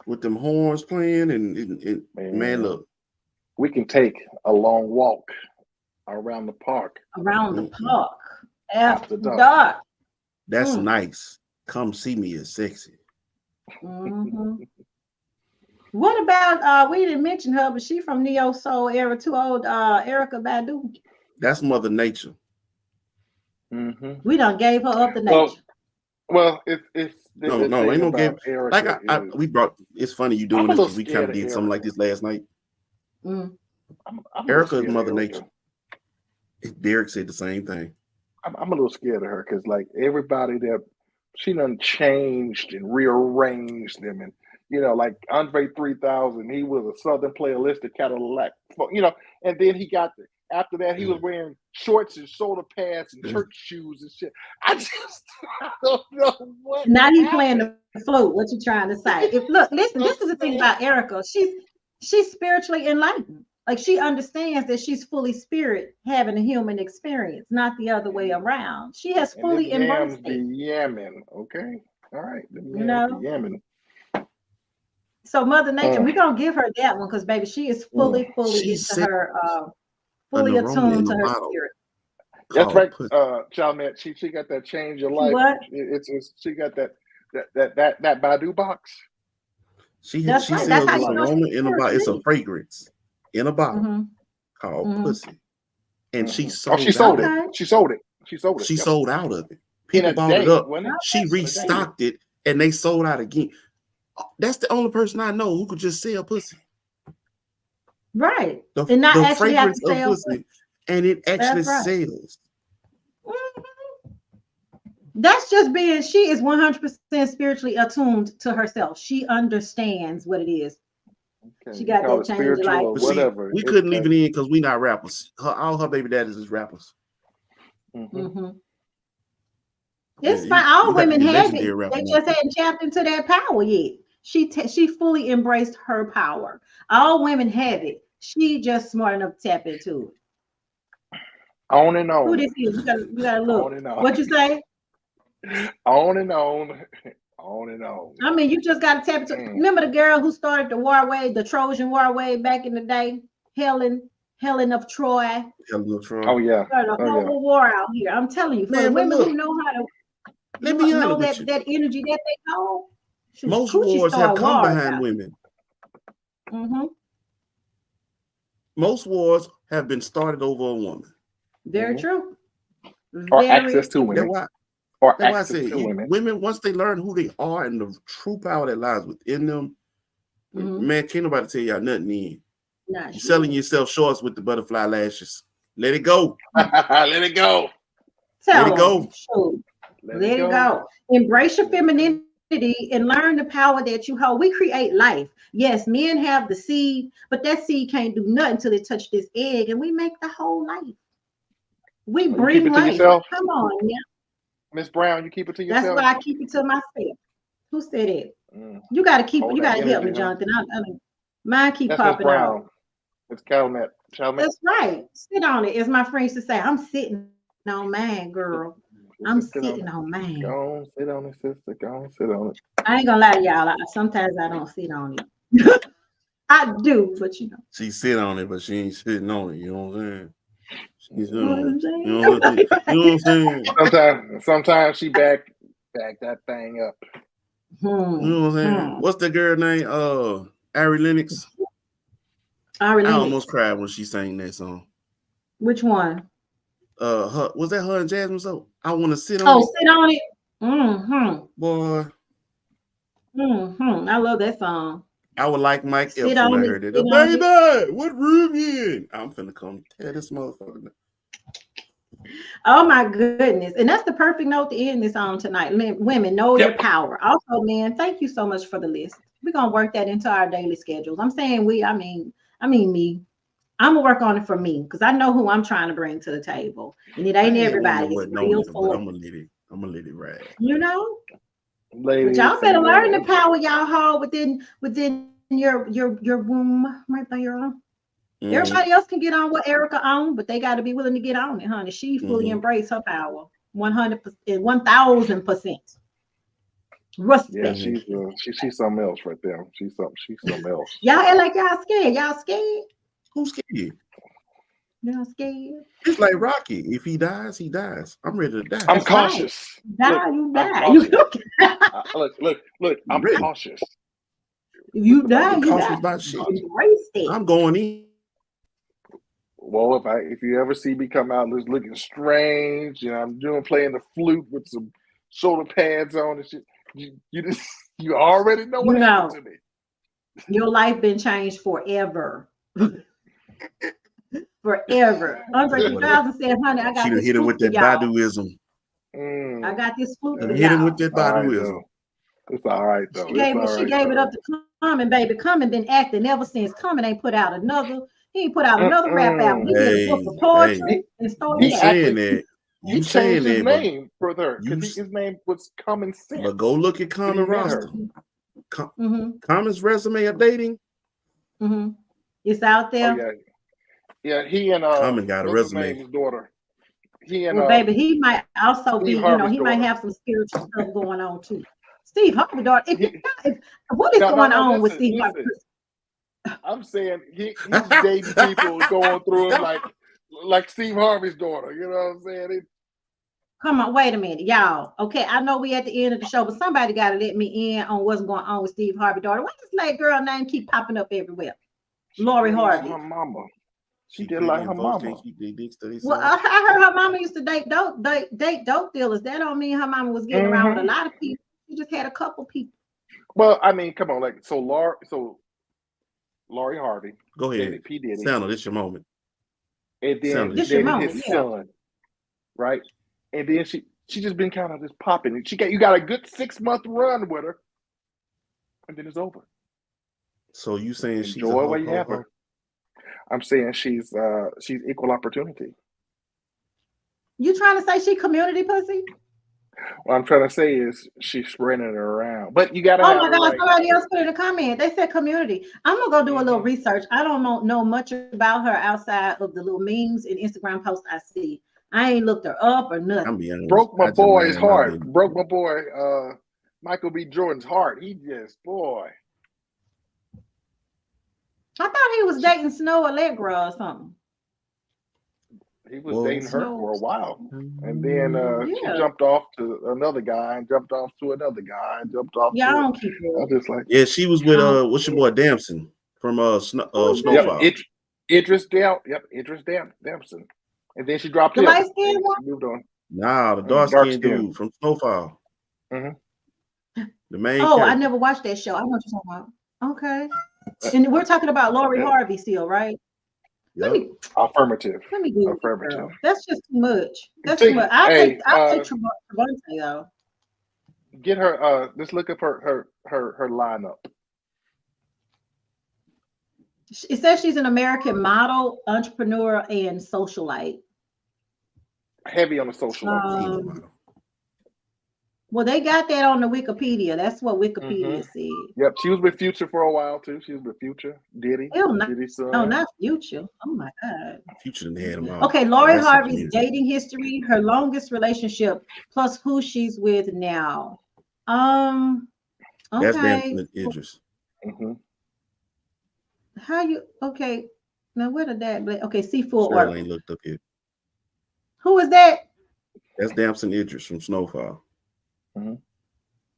With them horns playing and man, look. We can take a long walk around the park. After dark. That's nice. Come See Me is sexy. Mm-hmm. What about we didn't mention her, but she from Neo Soul era, too old Erykah Badu. That's Mother Nature. Mm-hmm. We done gave her up the nature. Well, it's no, ain't no game. Like we brought. It's funny you doing this because we kind of did something like this last night. Erykah is Mother Nature. Derek said the same thing. I'm a little scared of her because, like, everybody that she done changed and rearranged them, and like Andre 3000, he was a Southern Playalistic Cadillac, and then he got after that he was wearing shorts and shoulder pads and church shoes and shit. I don't know what. Now he's playing the flute. What you trying to say? Listen, this is the thing about Erykah. She's spiritually enlightened. Like she understands that she's fully spirit having a human experience, not the other way around. She has fully embraced it. Yamming, okay, all right, You know. yamming. So Mother Nature, we're gonna give her that one because baby, she is fully into her, fully attuned to her spirit. That's right, Chalmette. She got that change your life. What? She got that Badu box. She sells this aroma in a bottle. It's a fragrance in a bottle called Pussy, and she sold. She sold it. She sold it. She sold out of it. People bought it up. She restocked it, and they sold out again. That's the only person I know who could just sell pussy. Right. And not actually have to sell pussy. And it actually sells. That's just being, she is 100% spiritually attuned to herself. She understands what it is. Okay. She got that change of life. Whatever. We couldn't leave it in because we're not rappers. All her baby daddies is rappers. It's fine. All women have it. They just hadn't tapped into that power yet. She fully embraced her power. All women have it. She just smart enough to tap into it. On and on. Who this is? You gotta look. On and on. What you say? On and on. On and on. I mean, you just gotta tap into. Remember the girl who started the war wave, the Trojan war wave back in the day? Helen of Troy. Oh yeah. Started a whole war out here. I'm telling you, for the women who know how to know that energy that they hold. Most wars have come behind women. Most wars have been started over a woman. Very true. Or access to women. That's why I say women, once they learn who they are and the true power that lies within them, man, can't nobody tell y'all nothing in. You're selling yourself shorts with the butterfly lashes. Let it go. Let it go. Let it go. Let it go. Embrace your femininity and learn the power that you hold. We create life. Yes, men have the seed, but that seed can't do nothing until it touch this egg, and we make the whole life. We bring life. Come on, yeah. Miss Brown, you keep it to yourself. That's why I keep it to myself. Who said it? You got to keep it. You got to help me, Jonathan. Mine keep popping out. It's Chalmette. That's right. Sit on it. As my friends used to say, I'm sitting on mine, girl. I'm sitting on mine. Go on, sit on it, sister. Go on, sit on it. I ain't gonna lie to y'all. Sometimes I don't sit on it. I do, but you know. She sit on it, but she ain't sitting on it. You know what I'm saying? She's on it. You know what I'm saying? Sometimes she back that thing up. You know what I'm saying? What's the girl name? Ari Lennox. I almost cried when she sang that song. Which one? Was that her and Jasmine? So I want to sit on it. Sit on it. Boy. I love that song. I would like Mike Epps when I heard it. Baby, what room you in? I'm finna come tear this motherfucker. Oh my goodness. And that's the perfect note to end this on tonight. Women, know your power. Also, men, thank you so much for the list. We're gonna work that into our daily schedules. I'm saying I mean me. I'm gonna work on it for me because I know who I'm trying to bring to the table. And it ain't everybody. I'm gonna let it ride. You know? Ladies, but y'all better learn the power y'all hold within your womb right there. Everybody else can get on what Erica on, but they got to be willing to get on it, honey. She fully embraced her power, 100%, 1000%. Respect. Yeah, she's something else right there. She's something else. Y'all act like y'all scared. Y'all scared? Who's scared? Y'all scared? It's like Rocky. If he dies, he dies. I'm ready to die. I'm cautious. Right. You die. Look. I'm cautious. If you die, I'm you cautious die. about shit. Embrace it. I'm going in. Well, if you ever see me come out looking strange, I'm playing the flute with some shoulder pads on and shit, you already know what happened to me. Your life been changed forever. Forever. Andre 2000 said, honey, I got she this hit him with that Baduism. I got this flute for hit him with that Baduism. It's all right though. She gave it up to Common, baby. Common been acting ever since. Common ain't put out another. He ain't put out another rap album. He did a book of poetry and started. You saying that? You changed his name for her because his name was Common Sense. But go look at Common roster. Common's resume updating. It's out there. Oh, yeah. Yeah, he and Common got a what's his resume. name, his daughter. He and well, baby, he might also Steve be, you know, Harvey's he might daughter. have some spiritual stuff going on too. Steve Harvey daughter. What is No, going on with Steve listen. Harvey? I'm saying he's dating people going through him like Steve Harvey's daughter. You know what I'm saying? Come on, wait a minute, y'all. Okay, I know we at the end of the show, but somebody got to let me in on what's going on with Steve Harvey daughter. Why does that girl name keep popping up everywhere? Lori Harvey. Her mama. She did pretty like and her folks mama. can't keep their dicks to themselves. Well, I heard her mama used to date dope dealers. That don't mean her mama was getting around with a lot of people. She just had a couple people. Well, I mean, come on, like Lori Harvey. Go ahead, P. Diddy. Sandal, this your moment. And then this your moment, his son, right? And then she just been kind of just popping. You got a good 6-month run with her, and then it's over. So you saying she's enjoy what you have her? I'm saying she's equal opportunity. You trying to say she community pussy? What I'm trying to say is she's spreading it around. But you gotta. Oh my God! Somebody else put in a comment. They said community. I'm gonna go do a little research. I don't know much about her outside of the little memes and Instagram posts I see. I ain't looked her up or nothing. Broke my boy's heart. Broke my boy Michael B. Jordan's heart. He just boy. I thought he was dating Snow Allegra or something. He was dating her for a while. And then she jumped off to another guy and jumped off to another guy and jumped off I don't keep it. I just like she was with what's your boy Damson from Snowfall. Yep, Idris Damson. And then she dropped him. Light skinned one? Moved on. Nah, the dark skinned dude from Snowfall. Mm-hmm. The main character. I never watched that show. I know what you're talking about. Okay. And we're talking about Lori Harvey still, right? Yep. Affirmative. Let me do affirmative. That's just too much. That's too much. I'll take Travante though. Get her. Let's look up her lineup. It says she's an American model, entrepreneur, and socialite. Heavy on the socialite. Well, they got that on the Wikipedia. That's what Wikipedia said. Yep, she was with Future for a while too. She was with Future, Diddy. Diddy's son. No, not Future. Oh my God. Future didn't have them all. Okay, Lori Harvey's dating history, her longest relationship, plus who she's with now. Okay. That's Damson Idris. How you? Okay. Now where did that? Okay, C4 Shirley ain't looked up here. Who is that? That's Damson Idris from Snowfall.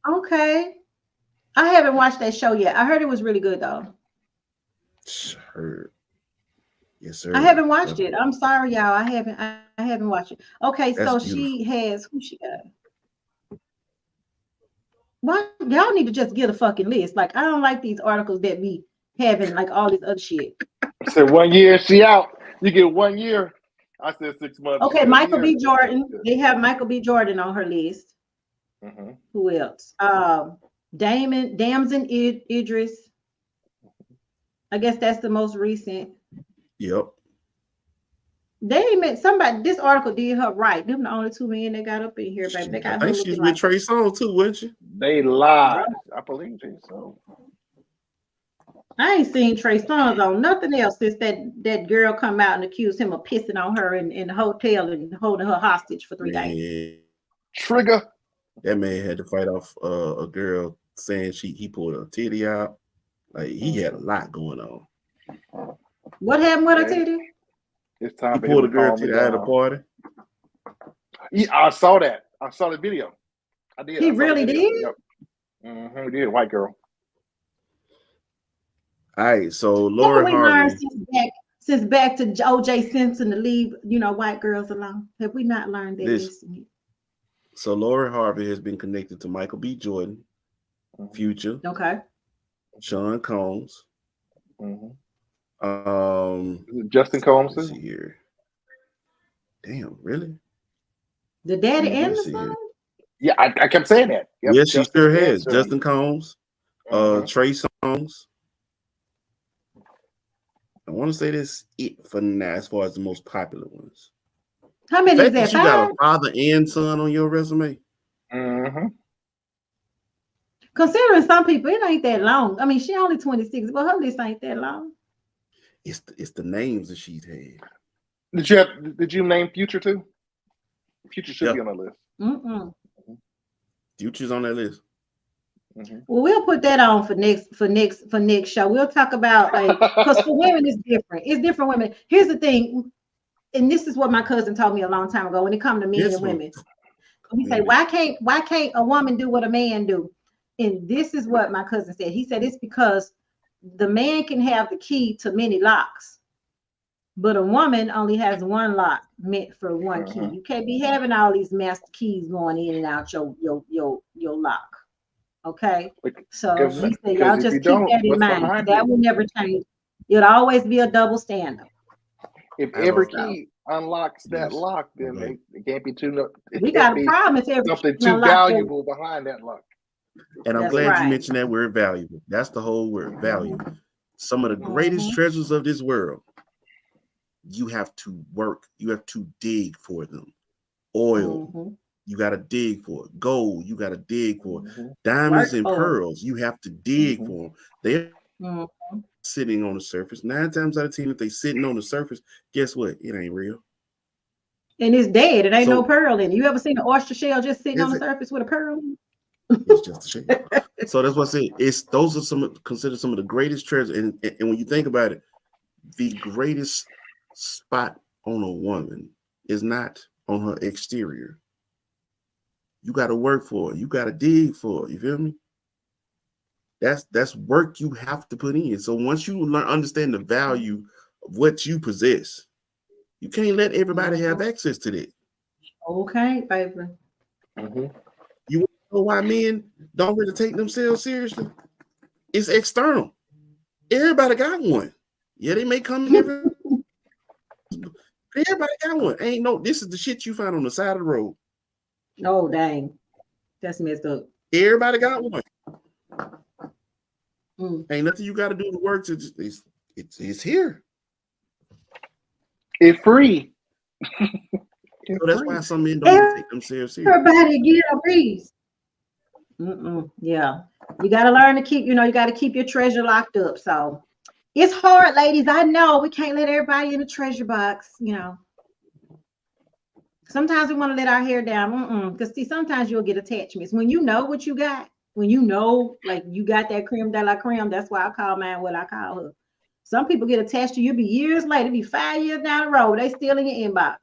Okay. I haven't watched that show yet. I heard it was really good though. Sure. Yes, sir. I haven't watched it. I'm sorry, y'all. I haven't watched it. Okay, That's so beautiful. she has who she got. Why y'all need to just get a fucking list? Like, I don't like these articles that be having like all this other shit. So 1 year she out. You get 1 year. I said 6 months. Okay, Michael B. Jordan. They have Michael B. Jordan on her list. Who else? Damson Idris. I guess that's the most recent. Yep. They met somebody. This article did her right. Them the only two men that got up in here, baby. They got I think she's with Trey Songz too, wasn't she? They lied. I believe so. I ain't seen Trey Songz on nothing else since that girl come out and accused him of pissing on her in the hotel and holding her hostage for 3 days. Trigger. That man had to fight off a girl saying he pulled her titty out. Like he had a lot going on. What happened with her titty? It's time. He pulled a girl titty out at a party. Yeah, I saw that. I saw the video. I did. He really did? Yep. He did. White girl. All right. So Lori Harvey. Since back to O.J. Simpson to leave, white girls alone. Have we not learned that lesson? So Lori Harvey has been connected to Michael B. Jordan, Future, Sean Combs, Justin Combs. Let's see here. Damn, really? The daddy and the son? Yeah, I kept saying that. Yep, yes, she sure has. Justin Combs, Trey Songz. I want to say this for now as far as the most popular ones. How many is that? You got a father and son on your resume? Considering some people, it ain't that long. I mean, she only 26, but her list ain't that long. It's the names that she's had. Did you name Future too? Future should be on the list. Future's on that list. Well, we'll put that on for next show. We'll talk about because for women it's different. It's different women. Here's the thing, and this is what my cousin told me a long time ago when it comes to men and women. We say, why can't a woman do what a man do? And this is what my cousin said. He said it's because the man can have the key to many locks, but a woman only has one lock meant for one key. You can't be having all these master keys going in and out your lock. Okay, so he said y'all just keep that in mind. That will never change. It'll always be a double standard. If every key unlocks that lock, then it can't be too. We got a problem if every something too valuable behind that lock. And I'm glad you mentioned that word valuable. That's the whole word, valuable. Some of the greatest treasures of this world, you have to work. You have to dig for them. Oil. You got to dig for it. Gold, you got to dig for it. Diamonds and pearls, you have to dig for them. They're sitting on the surface. 9 times out of 10, if they sitting on the surface, guess what? It ain't real. And it's dead. It ain't no pearl in it. You ever seen an oyster shell just sitting on the surface with a pearl in it? It's just a shell. So that's what I said. Those are considered some of the greatest treasures. And when you think about it, the greatest spot on a woman is not on her exterior. You got to work for it. You got to dig for it. You feel me? That's work you have to put in. So once you understand the value of what you possess, you can't let everybody have access to that. Okay, baby. You want to know why men don't really take themselves seriously? It's external. Everybody got one. Yeah, they may come in every. Everybody got one. This is the shit you find on the side of the road. Oh, dang. That's messed up. Everybody got one. Ain't nothing you got to do to work. It's here. It's free. So that's why some men don't take themselves seriously. Everybody get a breeze. Yeah. You got to learn to keep, you got to keep your treasure locked up. So it's hard, ladies. I know we can't let everybody in the treasure box, Sometimes we want to let our hair down. Because see, sometimes you'll get attachments. When you know what you got, when you know, like you got that creme de la creme, that's why I call mine what I call her. Some people get attached to you, be years later, be 5 years down the road, they still in your inbox.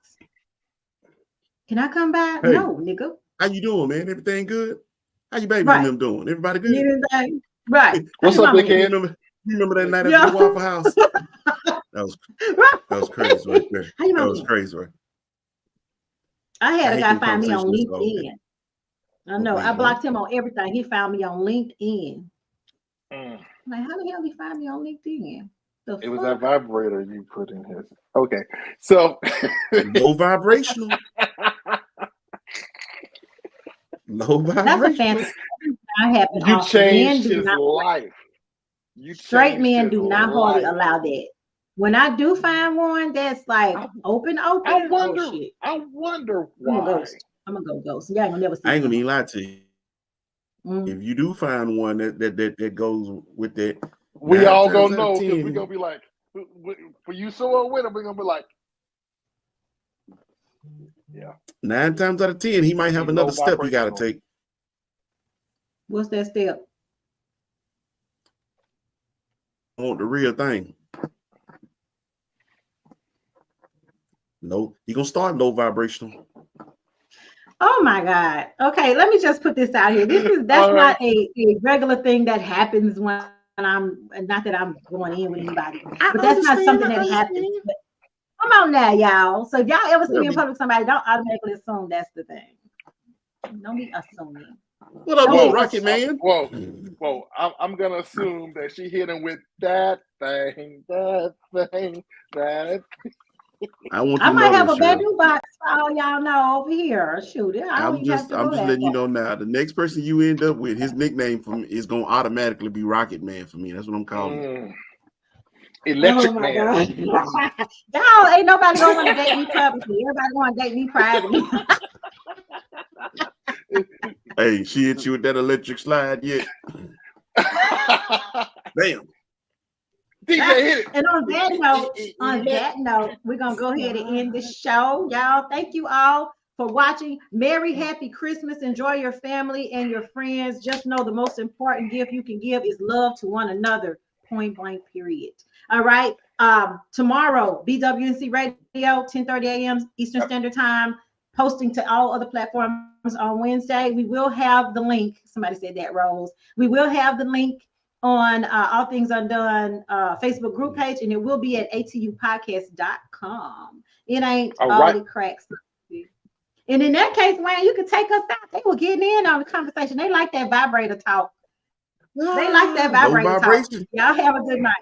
Can I come by? Hey, no, nigga. How you doing, man? Everything good? How you baby and them doing? Everybody good? Everything. Right. What's up, big kid? You remember that night at the Waffle House? That was crazy right there. That was crazy, right? I had a guy find me on LinkedIn. I know. I blocked him on everything. He found me on LinkedIn. Like, how the hell did he find me on LinkedIn? It was that vibrator you put in his. Okay. So low vibrational. Low vibration. That's a fantasy. You changed his life. Straight men do not hardly allow that. When I do find one that's like open. I wonder why. I'm gonna go ghost. Yeah, I ain't gonna never see. I ain't gonna even lie to you. If you do find one that goes with that, we all gonna know because we're gonna be like, for you so a winner, we're gonna be like, yeah. 9 times out of 10, he might have another step you gotta take. What's that step? I want the real thing. No, he gonna start low vibrational. Oh my God. Okay, let me just put this out here. That's not a regular thing that happens when I'm not that I'm going in with anybody, but that's not something that happens. But come on now, y'all. So if y'all ever see me in public with somebody, don't automatically assume that's the thing. Don't be assuming. What up, Rocket Man? Whoa. I'm gonna assume that she hit him with that thing. I might have a bedroom box for all y'all know over here. Shoot, I'm just letting you know now. The next person you end up with, his nickname for me is gonna automatically be Rocket Man for me. That's what I'm calling him. Electric Man. Y'all ain't nobody gonna want to date me publicly. Everybody want to date me privately. Hey, she hit you with that electric slide yet? Damn. And on that note, we're gonna go ahead and end the show, y'all. Thank you all for watching. Merry, happy Christmas. Enjoy your family and your friends. Just know the most important gift you can give is love to one another. Point blank, period. All right. Tomorrow, BWNC Radio, 10:30 a.m. Eastern Standard Time, posting to all other platforms on Wednesday. We will have the link. Somebody said that, Rose. We will have the link on All Things Undone Facebook group page, and it will be at atupodcast.com. It ain't all the cracks. And in that case, Wayne, you can take us out. They were getting in on the conversation. They like that vibrator talk. They like that vibrator talk. Y'all have a good night.